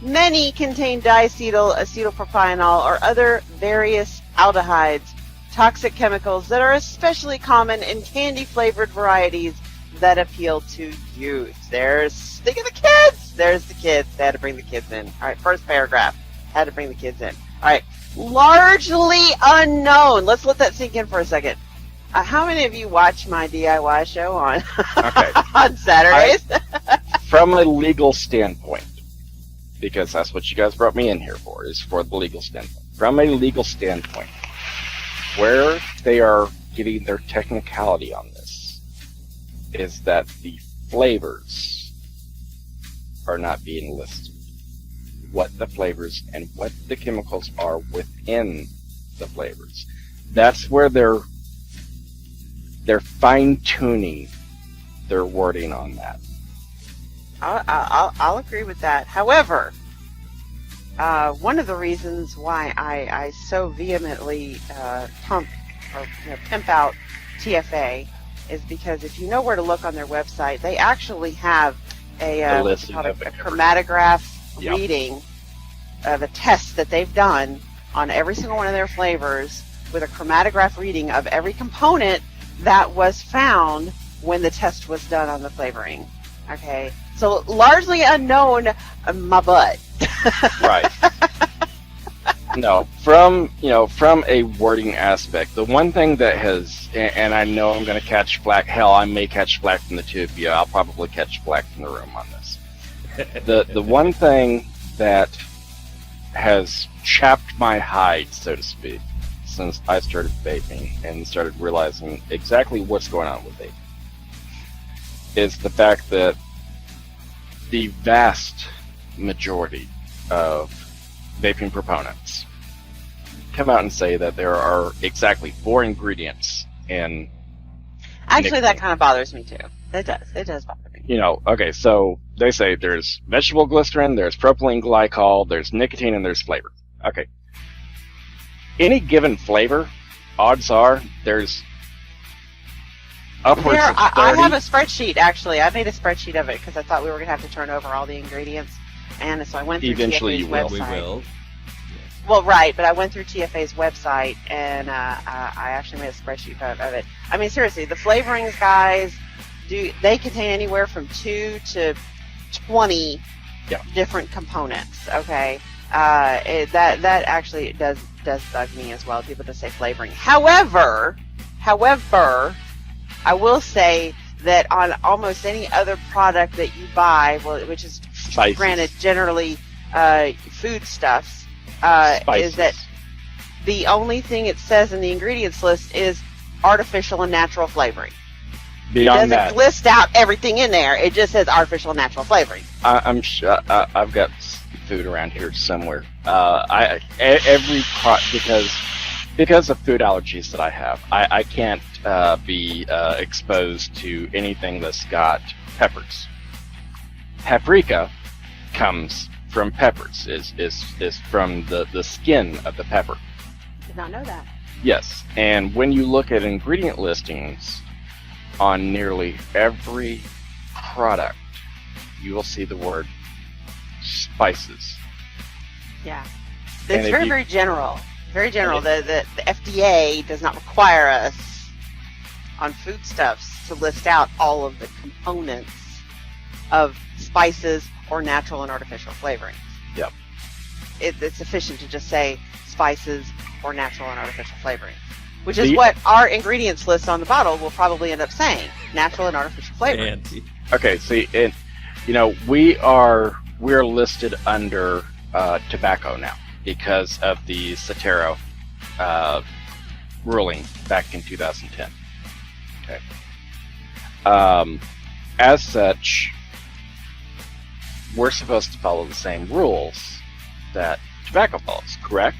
many contain diacetyl, acetylpropanol, or other various aldehydes, toxic chemicals that are especially common in candy-flavored varieties that appeal to youth. Think of the kids! There's the kids. They had to bring the kids in. All right, first paragraph. Had to bring the kids in. All right. Largely unknown. Let's let that sink in for a second. How many of you watch my DIY show on on Saturdays? From a legal standpoint, because that's what you guys brought me in here for, is for the legal standpoint. From a legal standpoint, where they are getting their technicality on this is that the flavors are not being listed. What the flavors and what the chemicals are within the flavors. That's where they're they're fine-tuning their wording on that. I'll agree with that. However, one of the reasons why I so vehemently pimp out TFA is because if you know where to look on their website, they actually have a chromatograph reading of a test that they've done on every single one of their flavors with a chromatograph reading of every component that was found when the test was done on the flavoring. Okay, so largely unknown, my butt. Right. No, from a wording aspect, the one thing that has, and I know I'm going to catch flack. Hell, I may catch flack from the two of you. I'll probably catch flack from the room on this. The one thing that has chapped my hide, so to speak, since I started vaping and started realizing exactly what's going on with vaping, is the fact that the vast majority of vaping proponents come out and say that there are exactly 4 ingredients in Actually, nicotine. that kind of bothers me too. It does bother me. Okay, so they say there's vegetable glycerin, there's propylene glycol, there's nicotine, and there's flavor. Okay. Any given flavor, odds are there's upwards of 30. I have a spreadsheet, actually. I made a spreadsheet of it because I thought we were going to have to turn over all the ingredients. And so I went through Eventually TFA's you will. website. We will. Well, right, but I went through TFA's website, and I actually made a spreadsheet of it. I mean, seriously, the flavorings, guys, they contain anywhere from 2 to 20 different components, okay? That actually does bug me as well. People just say flavoring. However, I will say that on almost any other product that you buy, which is Spices. granted generally foodstuffs, is that the only thing it says in the ingredients list is artificial and natural flavoring. Beyond It doesn't list out everything in there. It just says artificial and natural flavoring. I'm sure I've got food around here somewhere. Because of food allergies that I have, I can't be exposed to anything that's got peppers. Paprika comes from peppers, is from the skin of the pepper. Did not know that. Yes, and when you look at ingredient listings on nearly every product, you will see the word spices. Yeah. And It's if very, you- very general. Very general. The FDA does not require us on foodstuffs to list out all of the components of spices or natural and artificial flavoring. Yep. It's sufficient to just say spices or natural and artificial flavoring, which is what our ingredients list on the bottle will probably end up saying: natural and artificial flavoring. Okay, see, we're listed under tobacco now because of the Cetero ruling back in 2010. Okay. As such, we're supposed to follow the same rules that tobacco follows, correct?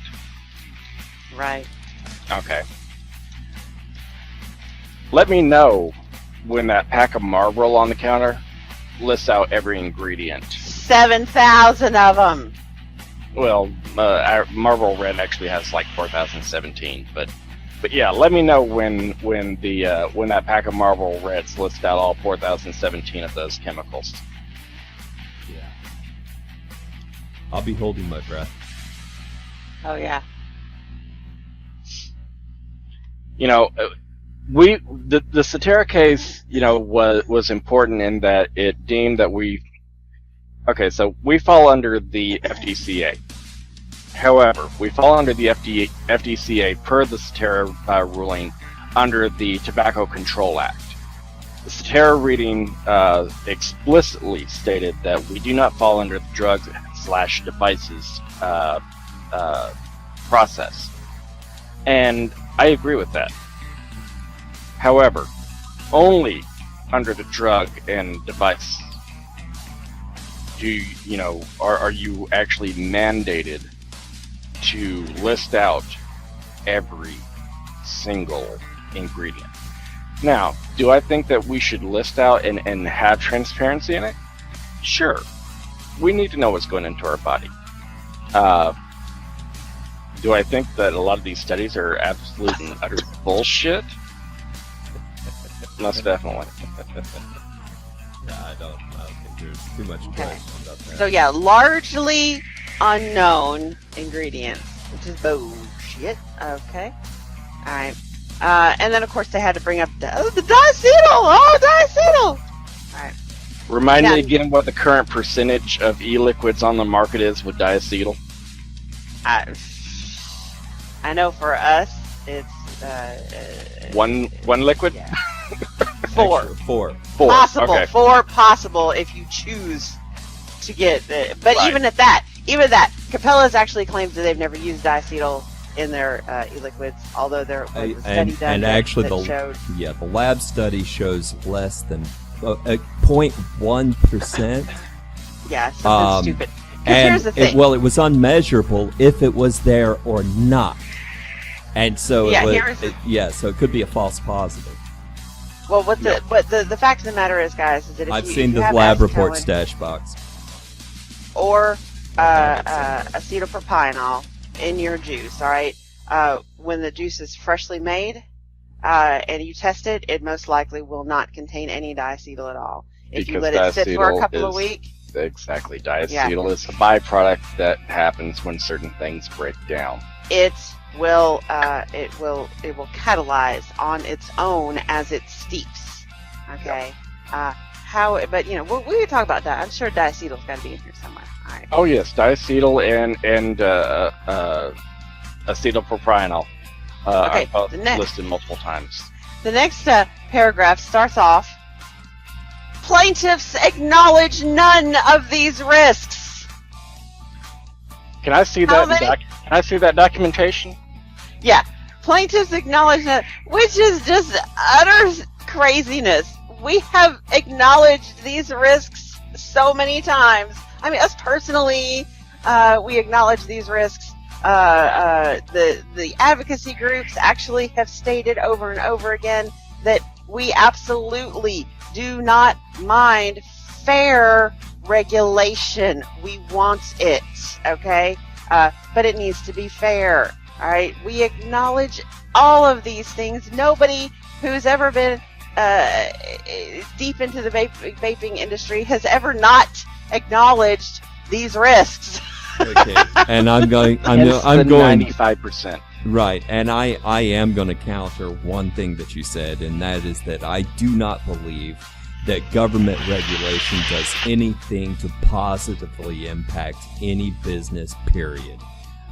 Right. Okay. Let me know when that pack of Marlboro on the counter lists out every ingredient. 7,000 of them. Well, our Marlboro Red actually has like 4,017, but yeah, let me know when that pack of Marlboro Reds lists out all 4,017 of those chemicals. Yeah. I'll be holding my breath. Oh yeah. The Cetera case, was important in that it deemed that we fall under the FDCA. However, we fall under the FDCA per the Cetera ruling under the Tobacco Control Act. The Cetera reading explicitly stated that we do not fall under the drugs/devices process. And I agree with that. However, only under the drug and device are you actually mandated to list out every single ingredient. Now, do I think that we should list out and have transparency in it? Sure. We need to know what's going into our body. Do I think that a lot of these studies are absolute and utter bullshit? Most definitely. Yeah, I don't think there's too much question about that. So yeah, largely unknown ingredients, which is bullshit. Okay. Alright. And then of course they had to bring up the diacetyl! Oh, diacetyl! Alright. Remind me again what the current percentage of e-liquids on the market is with diacetyl. I know for us, it's one liquid. Yeah. Four. Actually, four. Possible. Okay. 4 possible if you choose to get the. But Right. even that, Capella's actually claims that they've never used diacetyl in their e-liquids, although there was a study done and that, actually that showed. the lab study shows less than 0.1%. Yeah, something stupid. 'Cause And here's the thing. it was unmeasurable if it was there or not. And so so it could be a false positive. Well, what the fact of the matter is, guys, is that if I've you, seen if you the have lab report acetylcholine stash box. or acetylpropionyl in your juice, all right, when the juice is freshly made and you test it, it most likely will not contain any diacetyl at all. If you let it sit for a couple of weeks. Exactly. Diacetyl is a byproduct that happens when certain things break down. It will catalyze on its own as it steeps. Okay. But we can talk about that. I'm sure diacetyl's got to be in here somewhere. All right. Oh yes, diacetyl and acetylpropionyl are both listed multiple times. The next paragraph starts off. Plaintiffs acknowledge none of these risks. Can I see that? Can I see that documentation? Yeah, plaintiffs acknowledge that, which is just utter craziness. We have acknowledged these risks so many times. I mean, us personally, we acknowledge these risks. The advocacy groups actually have stated over and over again that we absolutely do not mind fair regulation. We want it, okay? But it needs to be fair, all right? We acknowledge all of these things. Nobody who's ever been deep into the vaping industry has ever not acknowledged these risks. Okay, and I'm going 95%. Right, and I am going to counter one thing that you said, and that is that I do not believe that government regulation does anything to positively impact any business, period.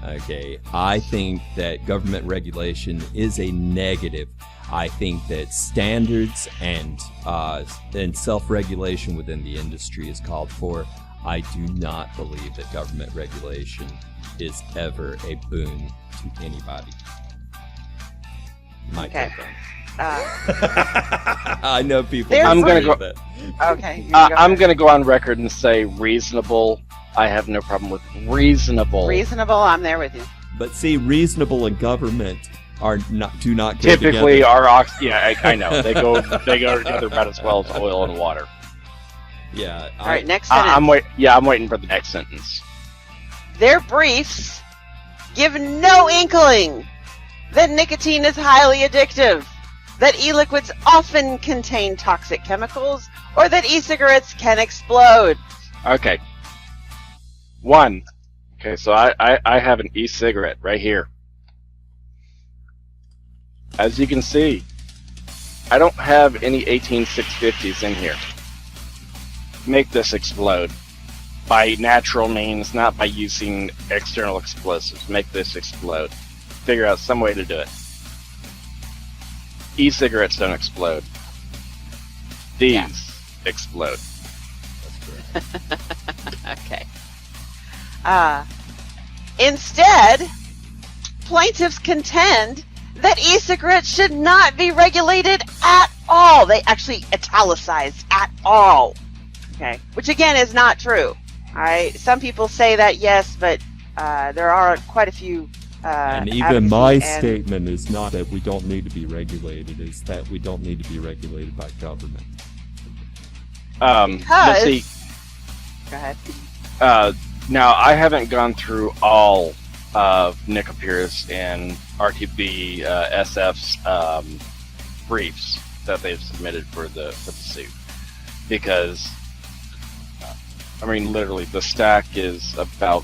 Okay, I think that government regulation is a negative. I think that standards and self-regulation within the industry is called for. I do not believe that government regulation is ever a boon to anybody. Okay. I know people. I'm gonna go. That. Okay. I'm gonna go on record and say reasonable. I have no problem with reasonable. Reasonable. I'm there with you. But see, reasonable and government do not go typically together. I know they go together about as well as oil and water. Yeah. All right. Next sentence. I'm waiting for the next sentence. Their briefs give no inkling that nicotine is highly addictive, that e-liquids often contain toxic chemicals, or that e-cigarettes can explode. Okay. One. Okay, so I have an e-cigarette right here. As you can see, I don't have any 18650s in here. Make this explode. By natural means, not by using external explosives. Make this explode. Figure out some way to do it. E-cigarettes don't explode. These explode. Okay. Instead, plaintiffs contend that e-cigarettes should not be regulated at all. They actually italicized at all. Okay. Which again is not true. All right. Some people say that yes, but there are quite a few And even my statement is not that we don't need to be regulated, it's that we don't need to be regulated by government. Let's see. Go ahead. Now, I haven't gone through all of Nicopur's and R2B SF's briefs that they've submitted for the suit, because I mean, literally, the stack is about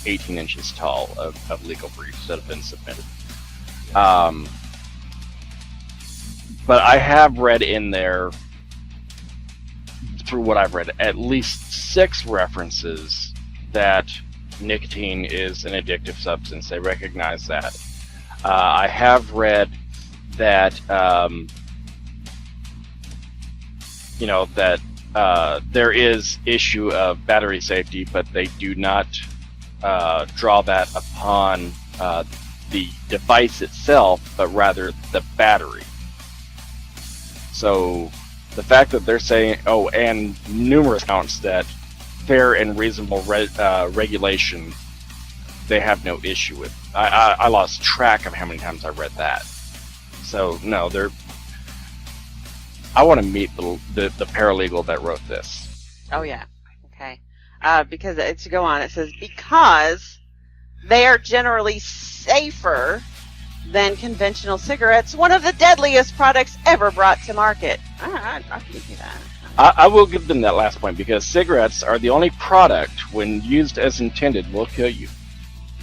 18 inches tall of legal briefs that have been submitted. But I have read in there, through what I've read, at least 6 references that nicotine is an addictive substance. They recognize that. I have read that, that there is issue of battery safety, but they do not draw that upon the device itself, but rather the battery. So the fact that they're saying, and numerous counts that fair and reasonable regulation, they have no issue with. I lost track of how many times I read that. So no, I want to meet the paralegal that wrote this. Oh yeah, okay. Because to go on, it says because they are generally safer than conventional cigarettes, one of the deadliest products ever brought to market. I'll give you that. I will give them that last point, because cigarettes are the only product, when used as intended, will kill you.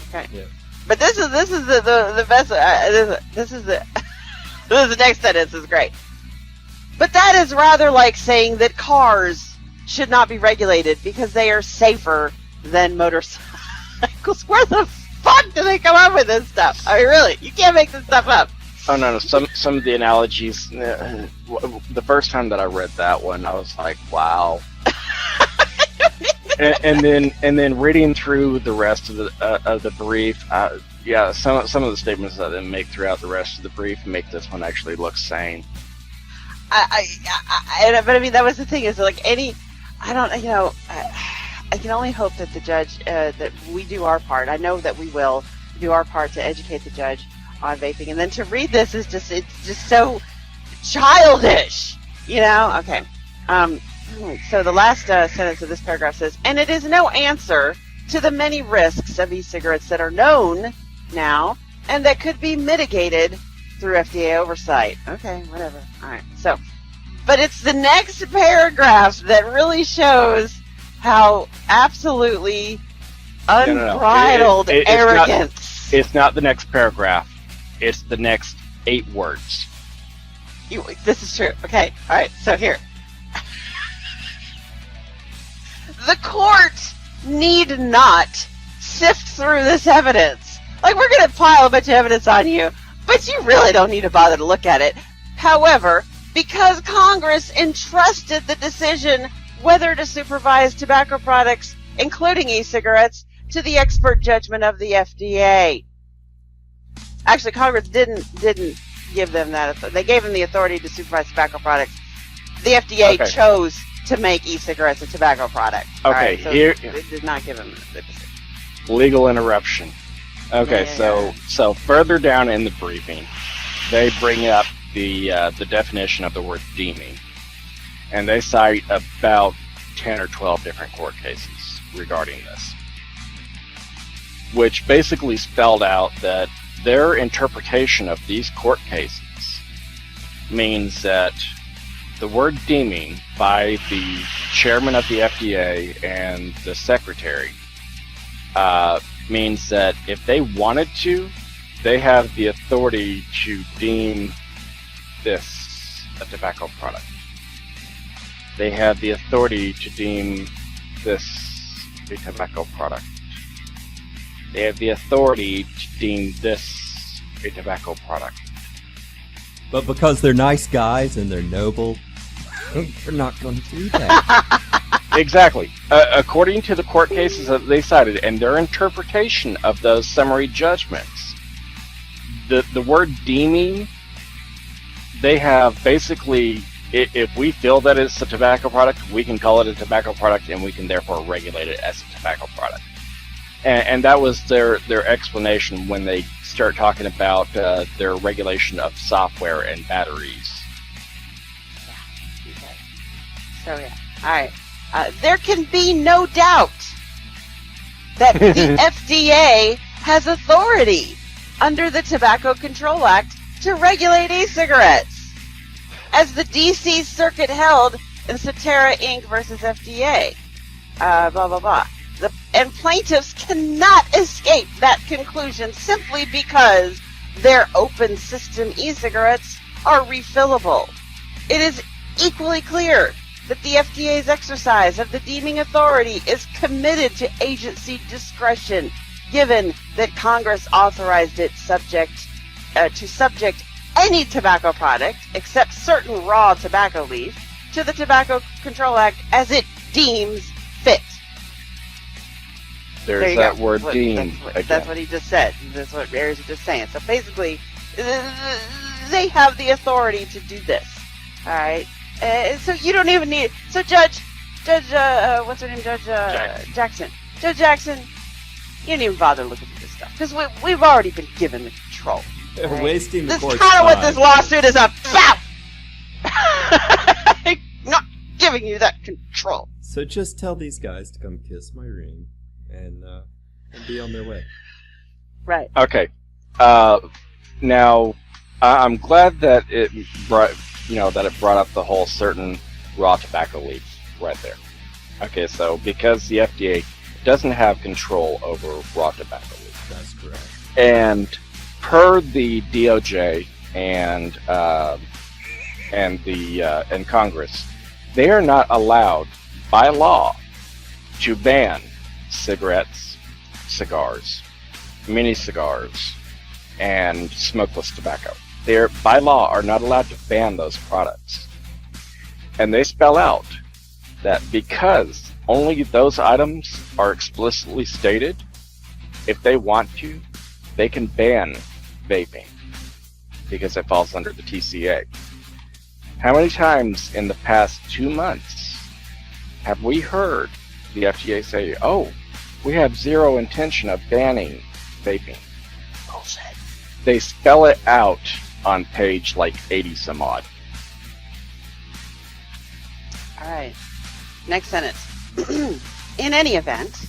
Okay. Yeah. But this is the best. This is the next sentence is great. But that is rather like saying that cars should not be regulated because they are safer than motorcycles. Where the fuck do they come up with this stuff? I mean, really, you can't make this stuff up. Oh no! Some of the analogies. The first time that I read that one, I was like, "Wow." and then reading through the rest of the brief, some of the statements that they make throughout the rest of the brief make this one actually look sane. But I mean, that was the thing, is like I can only hope that the judge, that we do our part. I know that we will do our part to educate the judge on vaping, and then to read this is it's just so childish, Okay. So the last sentence of this paragraph says, and it is no answer to the many risks of e-cigarettes that are known now and that could be mitigated through FDA oversight. Okay, whatever. All right. So, but it's the next paragraph that really shows how absolutely unbridled arrogance. It's not the next paragraph. It's the next 8 words. This is true. Okay. All right. So here. The court need not sift through this evidence. Like, we're going to pile a bunch of evidence on you, but you really don't need to bother to look at it. However, because Congress entrusted the decision whether to supervise tobacco products, including e-cigarettes, to the expert judgment of the FDA. Actually, Congress didn't give them that authority. They gave them the authority to supervise tobacco products. The FDA chose to make e-cigarettes a tobacco product. Okay, so here it did not give them the decision. Legal interruption. Okay, so further down in the briefing, they bring up the definition of the word deeming, and they cite about 10 or 12 different court cases regarding this, which basically spelled out that their interpretation of these court cases means that the word deeming by the chairman of the FDA and the secretary means that if they wanted to, they have the authority to deem this a tobacco product. They have the authority to deem this a tobacco product. They have the authority to deem this a tobacco product. But because they're nice guys and they're noble, they're not going to do that. Exactly. According to the court cases that they cited and their interpretation of those summary judgments, the word deeming, they have basically, if we feel that it's a tobacco product, we can call it a tobacco product and we can therefore regulate it as a tobacco product. And that was their explanation when they start talking about their regulation of software and batteries. Okay. So yeah, all right. There can be no doubt that the FDA has authority under the Tobacco Control Act to regulate e-cigarettes, as the D.C. Circuit held in Cetera Inc. versus FDA. Blah blah blah. And plaintiffs cannot escape that conclusion simply because their open system e-cigarettes are refillable. It is equally clear that the FDA's exercise of the deeming authority is committed to agency discretion, given that Congress authorized it to subject any tobacco product, except certain raw tobacco leaf, to the Tobacco Control Act as it deems fit. There's that word deemed. That's what he just said. That's what Ariesjj is just saying. So basically, they have the authority to do this. All right. So you don't even need. So Judge, what's her name? Judge Jackson. Judge Jackson, you don't even bother looking at this stuff because we've already been given the control. They're right? wasting the court's That's kind of what time. this lawsuit is about. Not giving you that control. So just tell these guys to come kiss my ring and be on their way. Right. Okay. Now, I'm glad that it brought up the whole certain raw tobacco leaf right there. Okay, so because the FDA doesn't have control over raw tobacco leaf. That's correct. And per the DOJ and Congress, they are not allowed by law to ban cigarettes, cigars, mini cigars, and smokeless tobacco. They, by law, are not allowed to ban those products. And they spell out that because only those items are explicitly stated, if they want to, they can ban vaping because it falls under the TCA. How many times in the past 2 months have we heard the FDA say, "Oh, we have zero intention of banning vaping"? Bullshit. They spell it out on page like 80 some odd. All right. Next sentence. In any event,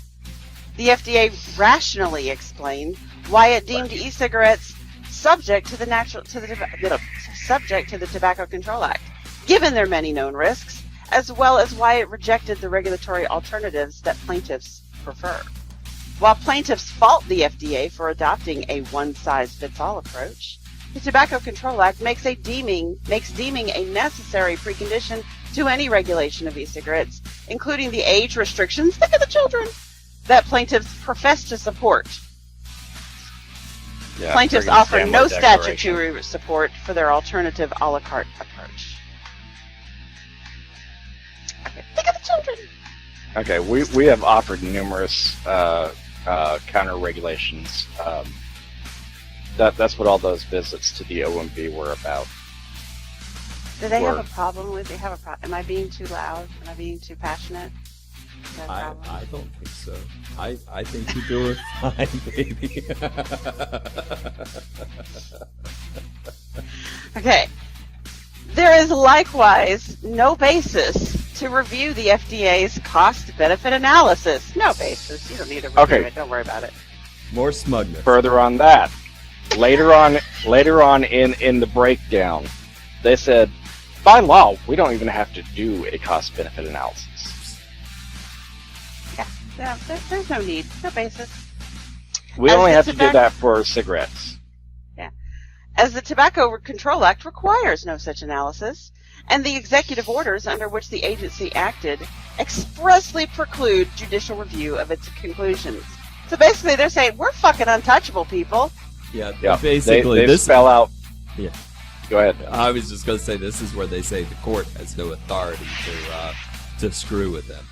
the FDA rationally explained why it deemed e-cigarettes subject to the Tobacco Control Act, given their many known risks, as well as why it rejected the regulatory alternatives that plaintiffs prefer. While plaintiffs fault the FDA for adopting a one-size-fits-all approach, the Tobacco Control Act makes deeming a necessary precondition to any regulation of e-cigarettes, including the age restrictions, look at the children, that plaintiffs profess to support. Yeah, Plaintiffs friggin' offer Stanley no Declaration. statutory support for their alternative a la carte approach. Okay, think of the children. Okay, we have offered numerous counter regulations. That's what all those visits to the OMB were about. Do they have a problem with? Am I being too loud? Am I being too passionate? Is that a problem? I don't think so. I think you do it fine, baby. Okay. There is likewise no basis to review the FDA's cost-benefit analysis. No basis. You don't need to review it. Don't worry about it. More smugness. Further on that, later on in the breakdown, they said, by law, we don't even have to do a cost-benefit analysis. Yeah, there's no need. No basis. We As only the have to do that for cigarettes. As the Tobacco Control Act requires no such analysis, and the executive orders under which the agency acted expressly preclude judicial review of its conclusions. So basically, they're saying, we're fucking untouchable, people. Yeah, Yeah, basically they this spell out. Yeah. Go ahead. I was just going to say this is where they say the court has no authority to screw with them.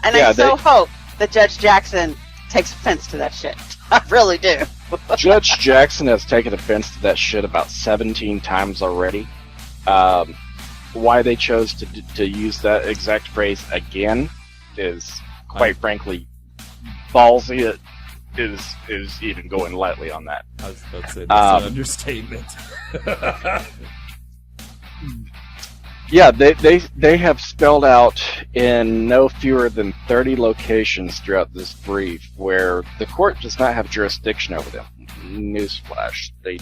And Yeah, I so hope that Judge Jackson takes offense to that shit. I really do. Judge Jackson has taken offense to that shit about 17 times already. Why they chose to use that exact phrase again is, quite frankly, ballsy it is even going lightly on that. I was about to say that's an understatement. Yeah, they have spelled out in no fewer than 30 locations throughout this brief where the court does not have jurisdiction over them. Newsflash, they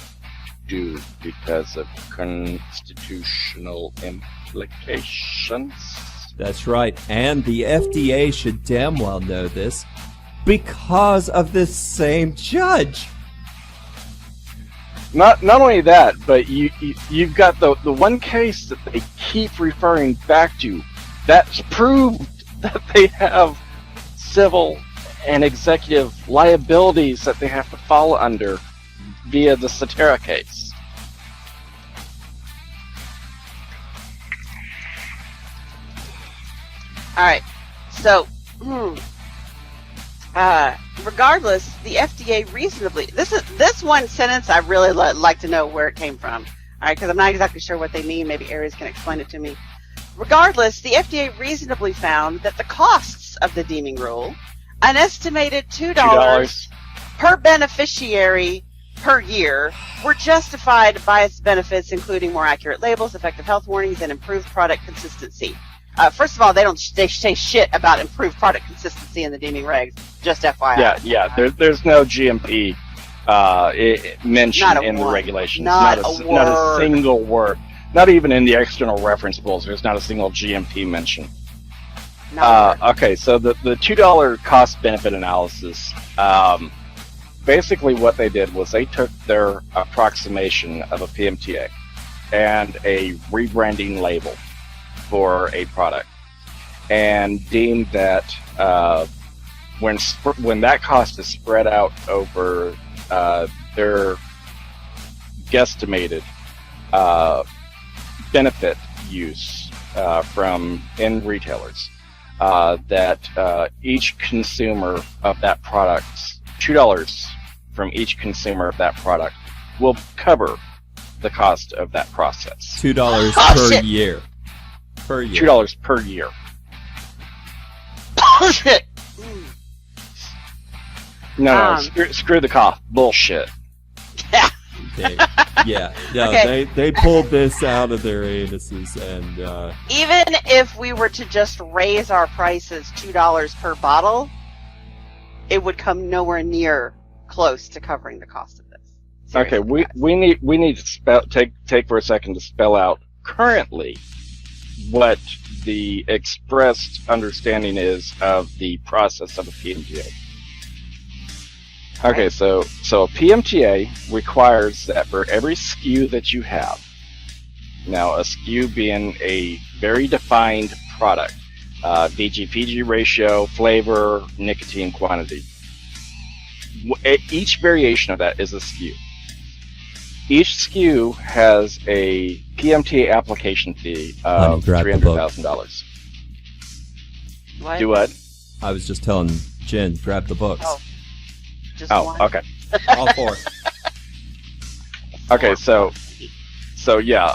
do because of constitutional implications. That's right, and the FDA should damn well know this because of this same judge. Not only that, but you've got the one case that they keep referring back to that's proved that they have civil and executive liabilities that they have to fall under via the Cetera case. All right. So, regardless, the FDA reasonably. This one sentence I really like to know where it came from. All right, because I'm not exactly sure what they mean. Maybe Aries can explain it to me. Regardless, the FDA reasonably found that the costs of the deeming rule, an estimated $2 per beneficiary per year, were justified by its benefits, including more accurate labels, effective health warnings, and improved product consistency. First of all, they say shit about improved product consistency in the deeming regs. Just FYI. Yeah. There's no GMP mentioned in the regulations. Not a single word. Not even in the external reference rules. There's not a single GMP mention. Okay, so the $2 cost benefit analysis. Basically, what they did was they took their approximation of a PMTA and a rebranding label for a product, and deemed that when that cost is spread out over their guesstimated benefit use from end retailers, that each consumer of that product, $2 from each consumer of that product, will cover the cost of that process. $2 per year. Per year. $2 per year. Bullshit. No, screw the cough. Bullshit. They pulled this out of their anuses, and even if we were to just raise our prices $2 per bottle, it would come nowhere near close to covering the cost of this. Seriously, okay, we need to take for a second to spell out currently what the expressed understanding is of the process of a PMTA. Okay, so a PMTA requires that for every SKU that you have, now a SKU being a very defined product, VG-PG ratio, flavor, nicotine quantity, each variation of that is a SKU. Each SKU has a PMTA application fee of $300,000. What? Do what? I was just telling Jen, grab the books. One? Okay. All four. Okay, so yeah,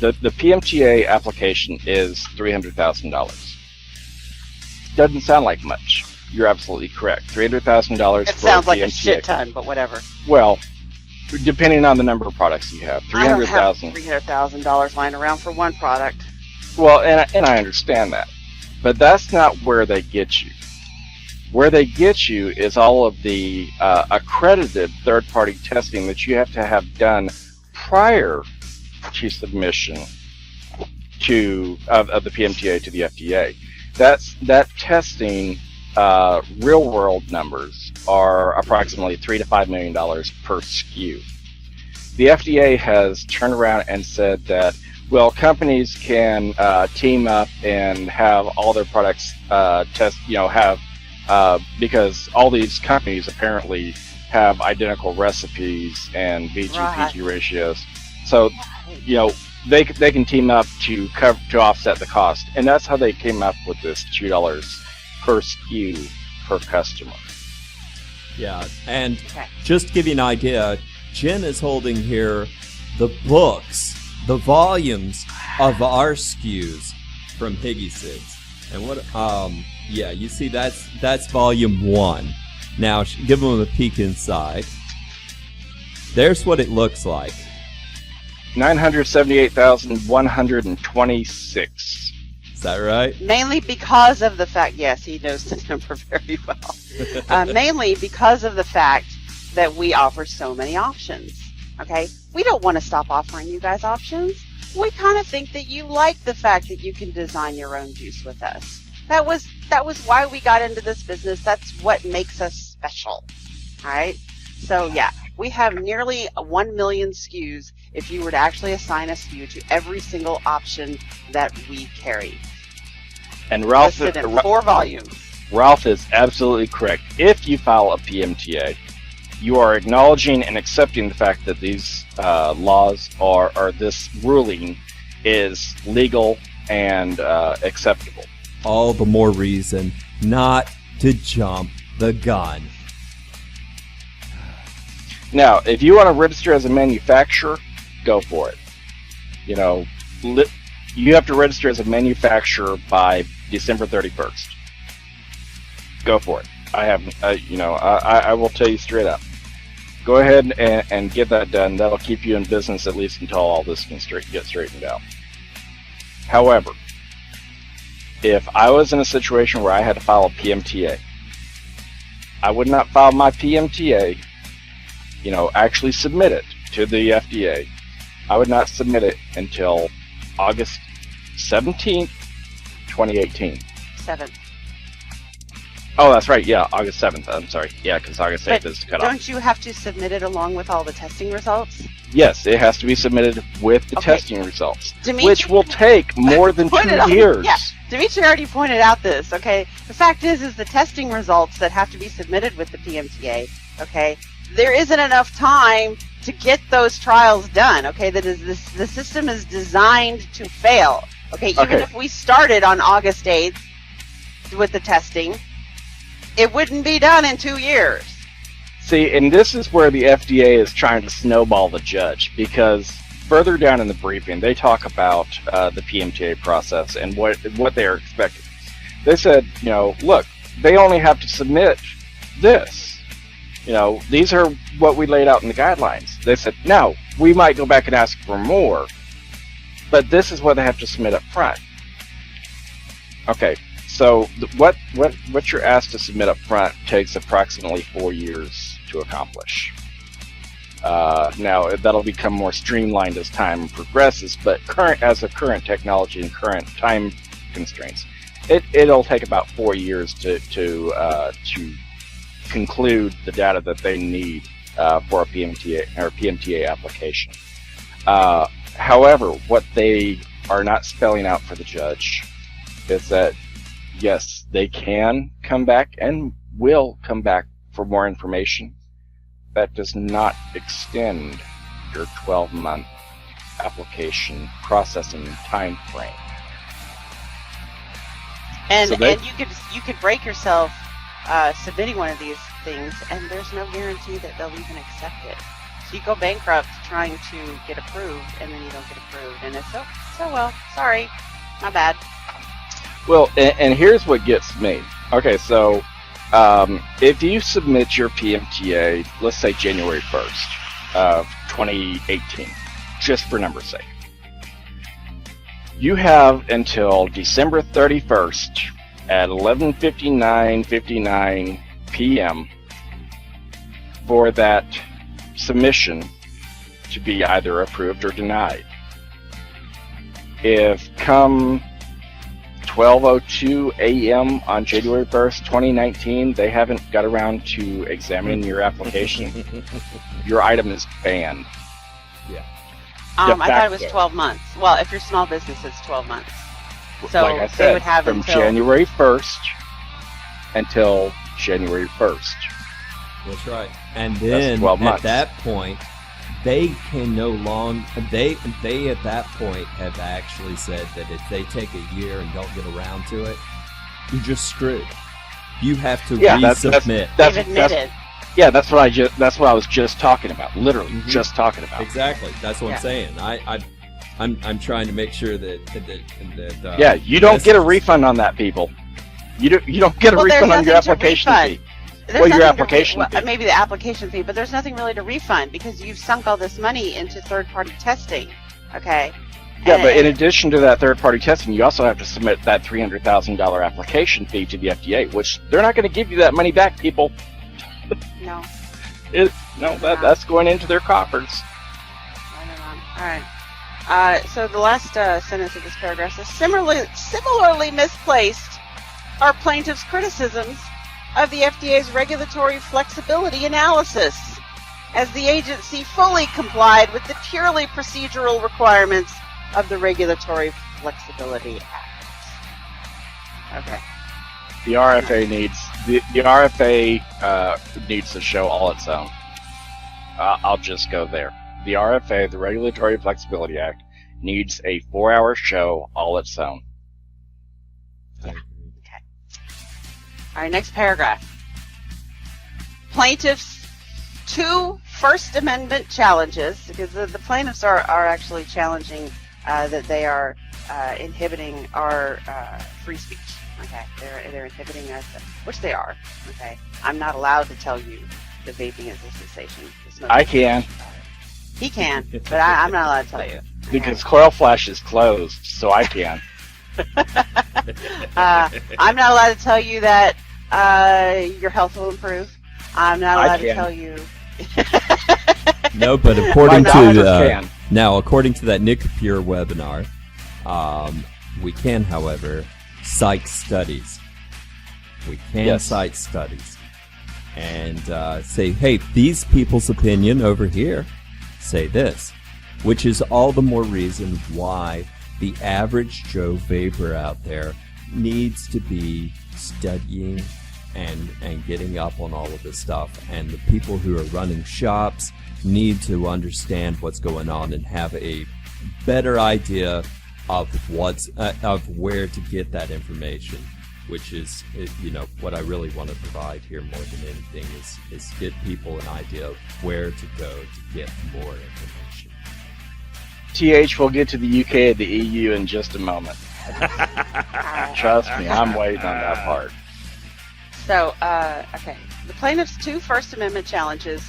the PMTA application is $300,000. Doesn't sound like much. You're absolutely correct. $300,000. It sounds like a shit ton, but whatever. Well, depending on the number of products you have, $300,000. $300,000 lying around for one product. Well, and I understand that, but that's not where they get you. Where they get you is all of the accredited third-party testing that you have to have done prior to submission of the PMTA to the FDA. That testing, real-world numbers are approximately $3 to $5 million per SKU. The FDA has turned around and said that, well, companies can team up and have all their products because all these companies apparently have identical recipes and VG-PG ratios. So, they can team up to offset the cost, and that's how they came up with this $2 per SKU per customer. Yeah, and just to give you an idea, Jen is holding here the books, the volumes of our SKUs from HiggyCigs. And what you see that's volume 1. Now, give them a peek inside. There's what it looks like. 978,126. Is that right? Mainly because of the fact, yes, he knows the number very well. Mainly because of the fact that we offer so many options. Okay? We don't want to stop offering you guys options. We kind of think that you like the fact that you can design your own juice with us. That was why we got into this business. That's what makes us special. All right? So, yeah, we have nearly 1 million SKUs if you were to actually assign a SKU to every single option that we carry. And Ralph, Listed in 4 volumes. Ralph is absolutely correct. If you file a PMTA, you are acknowledging and accepting the fact that these laws or this ruling is legal and acceptable. All the more reason not to jump the gun. Now, if you want to register as a manufacturer, go for it. You know, you have to register as a manufacturer by December 31st. Go for it. I will tell you straight up. Go ahead and get that done. That'll keep you in business at least until all this can get straightened out. However, if I was in a situation where I had to file a PMTA, I would not file my PMTA, actually submit it to the FDA. I would not submit it until August 17th, 2018. 7th. Oh, that's right. Yeah, August 7th. I'm sorry. Yeah, because August 8th is the cutoff. Don't you have to submit it along with all the testing results? Yes, it has to be submitted with the testing results, Dimitri, which will take more than 2 years. Yeah, Dimitri already pointed out this, okay? The fact is the testing results that have to be submitted with the PMTA, okay? There isn't enough time to get those trials done, okay? The system is designed to fail, okay? Even if we started on August 8th with the testing, it wouldn't be done in 2 years. See, and this is where the FDA is trying to snowball the judge, because further down in the briefing, they talk about the PMTA process and what they are expecting. They said, look, they only have to submit this. These are what we laid out in the guidelines. They said, no, we might go back and ask for more, but this is what they have to submit up front. Okay. So what you're asked to submit up front takes approximately 4 years to accomplish. Now that'll become more streamlined as time progresses, but as a current technology and current time constraints, it'll take about 4 years to conclude the data that they need for a PMTA application. However, what they are not spelling out for the judge is that yes, they can come back and will come back for more information. That does not extend your 12-month application processing time frame. And you could break yourself submitting one of these things, and there's no guarantee that they'll even accept it. So you go bankrupt trying to get approved, and then you don't get approved, and it's well, sorry, my bad. Well, and here's what gets me. Okay, so if you submit your PMTA, let's say January 1st of 2018, just for number's sake, you have until December 31st at 11:59 p.m. for that submission to be either approved or denied. If come 12:02 a.m. on January 1st, 2019, they haven't got around to examining your application, your item is banned. Yeah. I thought it was 12 months. Well, if you're small business, it's 12 months. So like I they said, would have from until January 1st until January 1st. That's right. And then 12 at months. that point, they can no longer. They at that point have actually said that if they take a year and don't get around to it, you're just screwed. You have to resubmit. they've admitted. That's what I was just talking about. Literally, just talking about. Exactly. That's what I'm saying. I'm trying to make sure that you don't get a refund on that, people. You don't get a refund on your application fee. There's your nothing application fee. maybe the application fee, but there's nothing really to refund because you've sunk all this money into third-party testing. Okay. Yeah, but in addition to that third-party testing, you also have to submit that $300,000 application fee to the FDA, which they're not going to give you that money back, people. No. That's going into their coffers. All right. So the last sentence of this paragraph says, similarly misplaced are plaintiffs' criticisms of the FDA's regulatory flexibility analysis, as the agency fully complied with the purely procedural requirements of the Regulatory Flexibility Act. Okay. The RFA needs to show all its own. I'll just go there. The RFA, the Regulatory Flexibility Act, needs a 4-hour show all its own. Yeah. Okay. All right, next paragraph. Plaintiffs' 2 First Amendment challenges, because the plaintiffs are actually challenging that they are inhibiting our free speech. Okay, they're inhibiting us, which they are. Okay, I'm not allowed to tell you that vaping is a cessation. I can. He can, but I'm not allowed to tell you. Because Coil Flash is closed, so I can. I'm not allowed to tell you that your health will improve. I'm not allowed to tell you. No, but according to according to that Nicopure webinar, we can, however, cite studies. We can cite studies and say, hey, these people's opinion over here say this, which is all the more reason why the average Joe vapor out there needs to be studying and getting up on all of this stuff, and the people who are running shops need to understand what's going on and have a better idea of where to get that information, which is what I really want to provide here more than anything is get people an idea of where to go to get more information. TH, we'll get to the UK and the EU in just a moment. Trust me, I'm waiting on that part. So, okay. The plaintiffs' 2 First Amendment challenges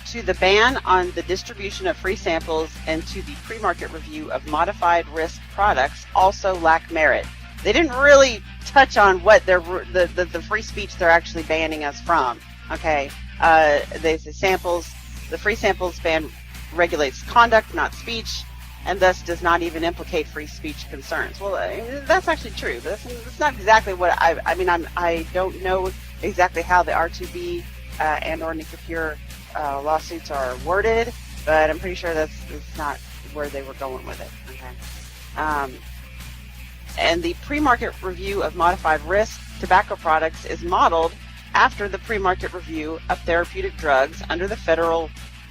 to the ban on the distribution of free samples and to the pre-market review of modified risk products also lack merit. They didn't really touch on what the free speech they're actually banning us from. Okay. They say the free samples ban regulates conduct, not speech, and thus does not even implicate free speech concerns. Well, that's actually true. That's not exactly what I don't know exactly how the R2B and or Nicopure lawsuits are worded, but I'm pretty sure that's not where they were going with it. Okay. And the pre-market review of modified risk tobacco products is modeled after the pre-market review of therapeutic drugs under the Federal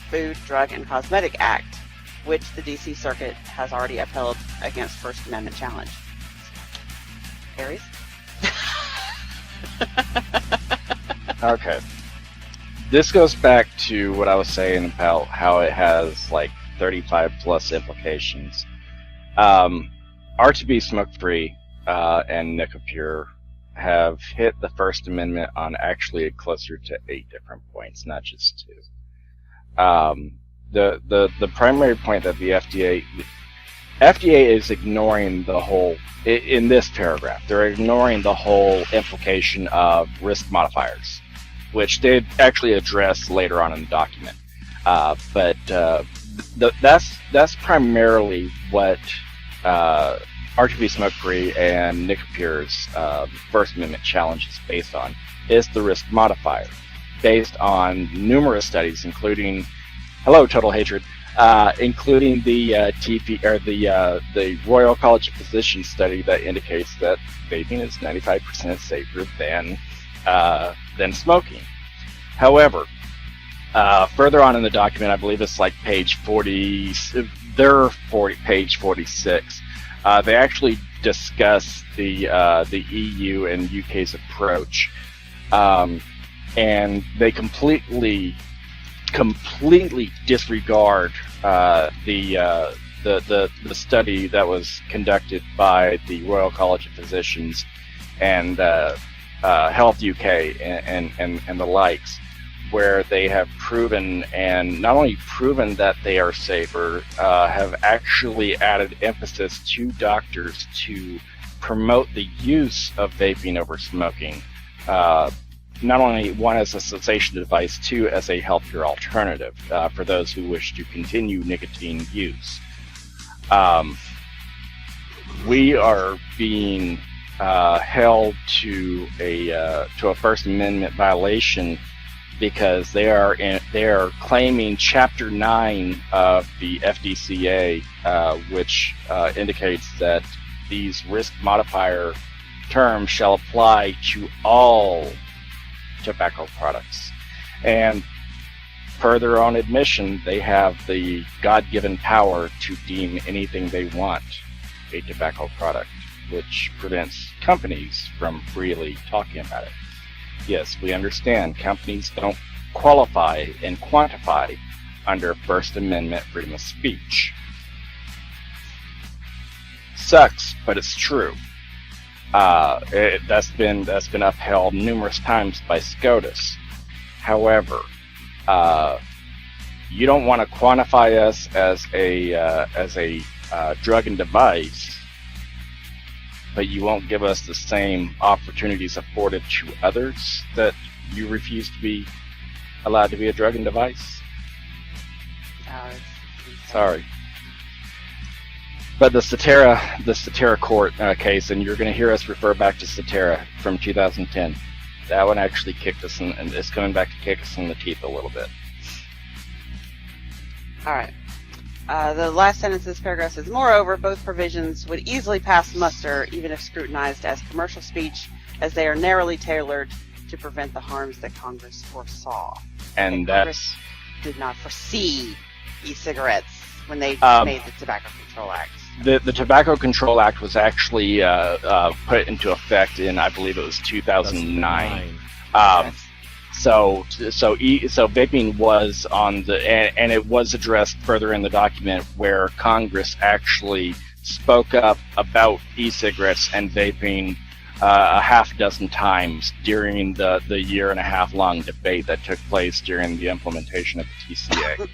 Food, Drug, and Cosmetic Act, which the D.C. Circuit has already upheld against First Amendment challenge. Aries? Okay. This goes back to what I was saying about how it has like 35 plus implications. R2B Smoke-Free and Nicopure have hit the First Amendment on actually closer to 8 different points, not just 2. The primary point that the FDA is ignoring the whole, in this paragraph, they're ignoring the whole implication of risk modifiers, which they actually address later on in the document. But that's primarily what R2B Smoke-Free and Nicopure's First Amendment challenge is based on, is the risk modifier, based on numerous studies, including Total Hatred, including the the Royal College of Physicians study that indicates that vaping is 95% safer than smoking. However, further on in the document, I believe it's like page 40, page 46. They actually discuss the EU and UK's approach, and they completely disregard the study that was conducted by the Royal College of Physicians and Health UK and the likes, where they have proven, and not only proven that they are safer, have actually added emphasis to doctors to promote the use of vaping over smoking. Not only one as a cessation device, two as a healthier alternative for those who wish to continue nicotine use. We are being held to a First Amendment violation because they are claiming Chapter 9 of the FDCA, which indicates that these risk modifier terms shall apply to all tobacco products. And per their own admission, they have the God-given power to deem anything they want a tobacco product, which prevents companies from freely talking about it. Yes, we understand companies don't qualify and quantify under First Amendment freedom of speech. Sucks, but it's true. That's been upheld numerous times by SCOTUS. However, you don't want to quantify us as a drug and device, but you won't give us the same opportunities afforded to others that you refuse to be allowed to be a drug and device. Sorry. But the Cetera court case, and you're going to hear us refer back to Cetera from 2010. That one actually kicked us in, and it's coming back to kick us in the teeth a little bit. All right. The last sentence of this paragraph says, moreover, both provisions would easily pass muster, even if scrutinized as commercial speech, as they are narrowly tailored to prevent the harms that Congress foresaw. And Congress did not foresee e-cigarettes when they made the Tobacco Control Act. The Tobacco Control Act was actually put into effect in, I believe it was 2009. So vaping was on the, and it was addressed further in the document where Congress actually spoke up about e-cigarettes and vaping a half dozen times during the year and a half long debate that took place during the implementation of the TCA.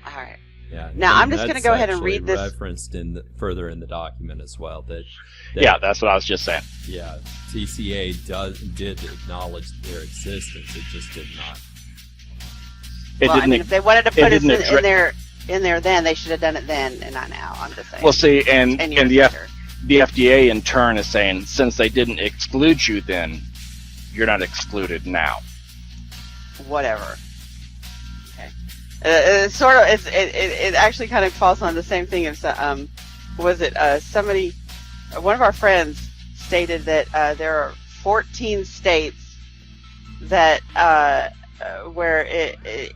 All right. Yeah. Now I'm just going to go ahead and read this. Referenced further in the document as well. That yeah, that's what I was just saying. Yeah, TCA did acknowledge their existence. It just did not. If they wanted to put us in there, then they should have done it then and not now. I'm just saying. Well, see, and the FDA in turn is saying, since they didn't exclude you then, you're not excluded now. Whatever. It actually kind of falls on the same thing as somebody, one of our friends stated that there are 14 states that where it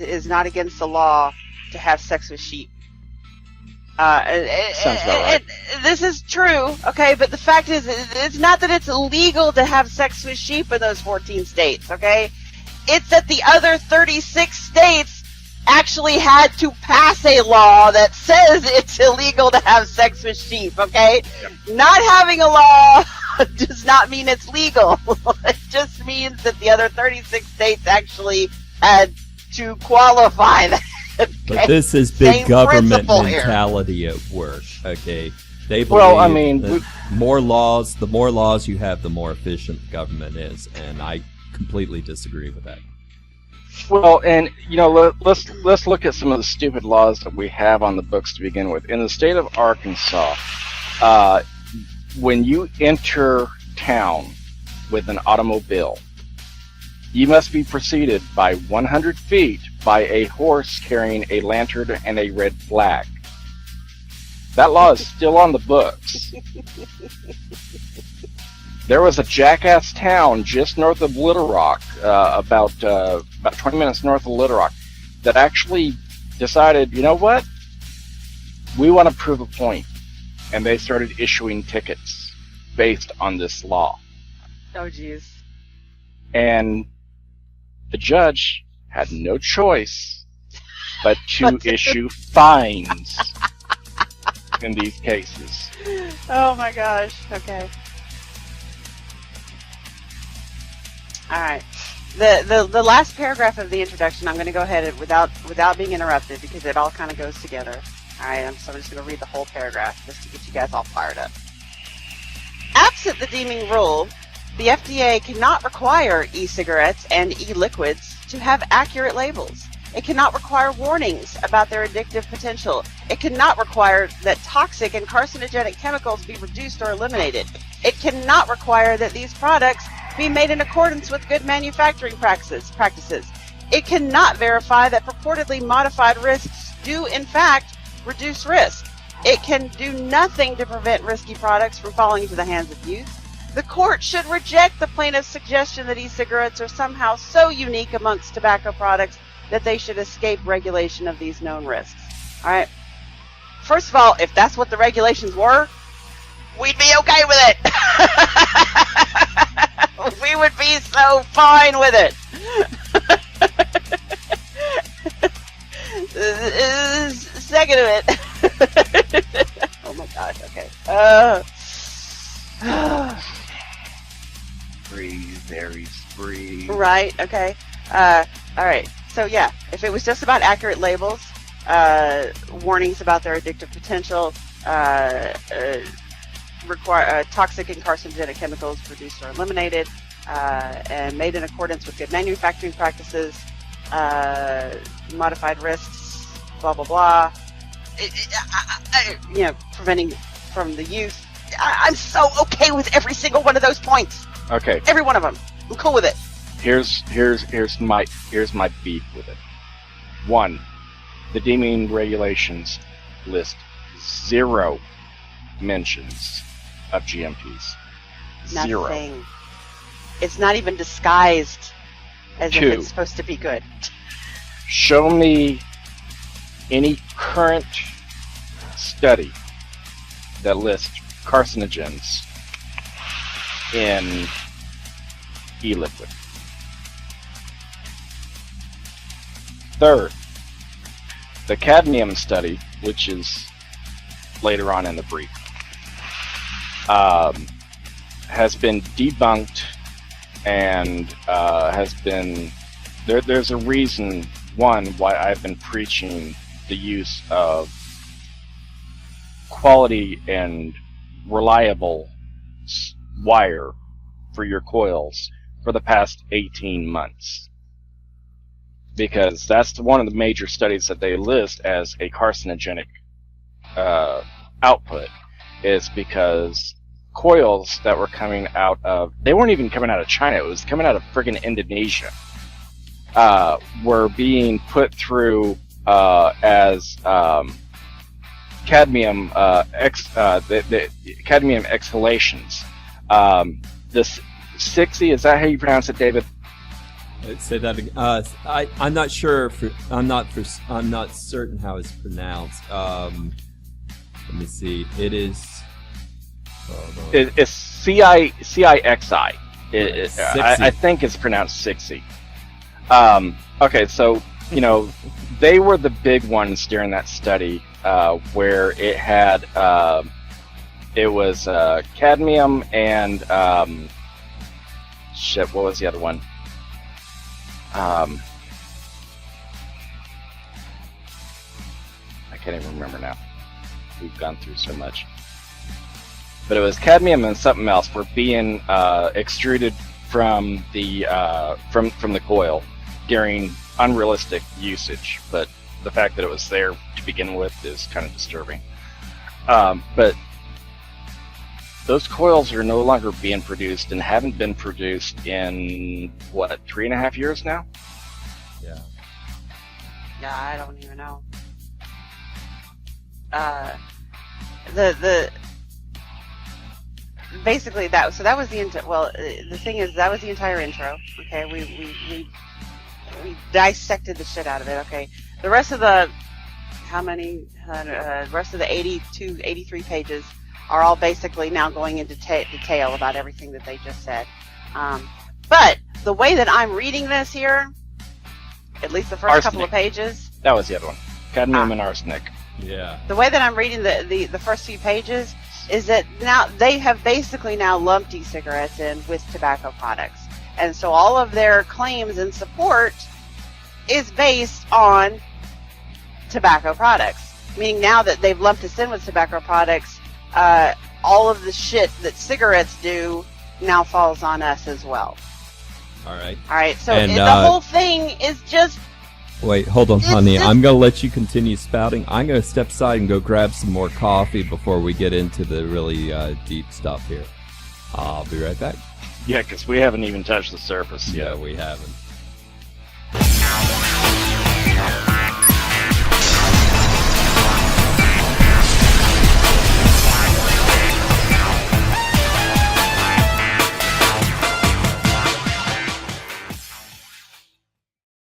is not against the law to have sex with sheep. Sounds about right. This is true, okay, but the fact is, it's not that it's illegal to have sex with sheep in those 14 states, okay? It's that the other 36 states actually had to pass a law that says it's illegal to have sex with sheep, okay? Yep. Not having a law does not mean it's legal. It just means that the other 36 states actually had to qualify that. Okay? But this is big government mentality at work, okay? They believe the more laws you have, the more efficient the government is, and I completely disagree with that. Well, and let's look at some of the stupid laws that we have on the books to begin with. In the state of Arkansas, when you enter town with an automobile, you must be preceded by 100 feet by a horse carrying a lantern and a red flag. That law is still on the books. There was a jackass town just north of Little Rock, about 20 minutes north of Little Rock, that actually decided, you know what? We want to prove a point. And they started issuing tickets based on this law. Oh, jeez. And the judge had no choice but to issue fines in these cases. Oh my gosh, okay. All right. The last paragraph of the introduction, I'm going to go ahead without being interrupted because it all kind of goes together. All right, so I'm just going to read the whole paragraph just to get you guys all fired up. Absent the deeming rule, the FDA cannot require e-cigarettes and e-liquids to have accurate labels. It cannot require warnings about their addictive potential. It cannot require that toxic and carcinogenic chemicals be reduced or eliminated. It cannot require that these products be made in accordance with good manufacturing practices. It cannot verify that purportedly modified risks do in fact reduce risk. It can do nothing to prevent risky products from falling into the hands of youth. The court should reject the plaintiff's suggestion that e-cigarettes are somehow so unique amongst tobacco products that they should escape regulation of these known risks. All right. First of all, if that's what the regulations were, we'd be okay with it. We would be so fine with it. Second of it. Oh my gosh, okay. Breathe. Right, okay. Alright, so yeah, if it was just about accurate labels, warnings about their addictive potential, require toxic and carcinogenic chemicals reduced or eliminated, and made in accordance with good manufacturing practices, modified risks, blah blah blah. Preventing from the youth. I'm so okay with every single one of those points. Okay. Every one of them. I'm cool with it. Here's my beef with it. 1, the deeming regulations list 0 mentions of GMPs. 0. Nothing. It's not even disguised as 2, if it's supposed to be good. show me any current study that lists carcinogens in e-liquid. Third, the cadmium study, which is later on in the brief, has been debunked and has been there's a reason, one, why I've been preaching the use of quality and reliable wire for your coils for the past 18 months. Because that's one of the major studies that they list as a carcinogenic output, is because coils that were coming out of, they weren't even coming out of China, it was coming out of friggin' Indonesia, were being put through as cadmium the cadmium exhalations. This 60, is that how you pronounce it, David? Say that again. I'm not sure. I'm not certain how it's pronounced. Let me see. It is. It's CIXI. I think it's pronounced 60. Okay, so they were the big ones during that study, where it had it was cadmium and shit. What was the other one? I can't even remember now. We've gone through so much. But it was cadmium and something else were being extruded from the coil during unrealistic usage. But the fact that it was there to begin with is kind of disturbing. But those coils are no longer being produced and haven't been produced in, 3.5 years now? Yeah. Yeah, I don't even know. Basically that was the the thing is that was the entire intro. Okay, we dissected the shit out of it. Okay, the rest of the rest of the 83 pages are all basically now going into detail about everything that they just said. But the way that I'm reading this here, at least the first couple of pages. That was the other one. Cadmium and arsenic. Yeah. The way that I'm reading the first few pages is that now they have basically now lumped e-cigarettes in with tobacco products. And so all of their claims and support is based on tobacco products. Meaning now that they've lumped us in with tobacco products, all of the shit that cigarettes do now falls on us as well. All right. All right, so And, the whole thing is just... Wait, hold on, It's honey. just- I'm going to let you continue spouting. I'm going to step aside and go grab some more coffee before we get into the really deep stuff here. I'll be right back. Yeah, because we haven't even touched the surface yet. Yeah, we haven't.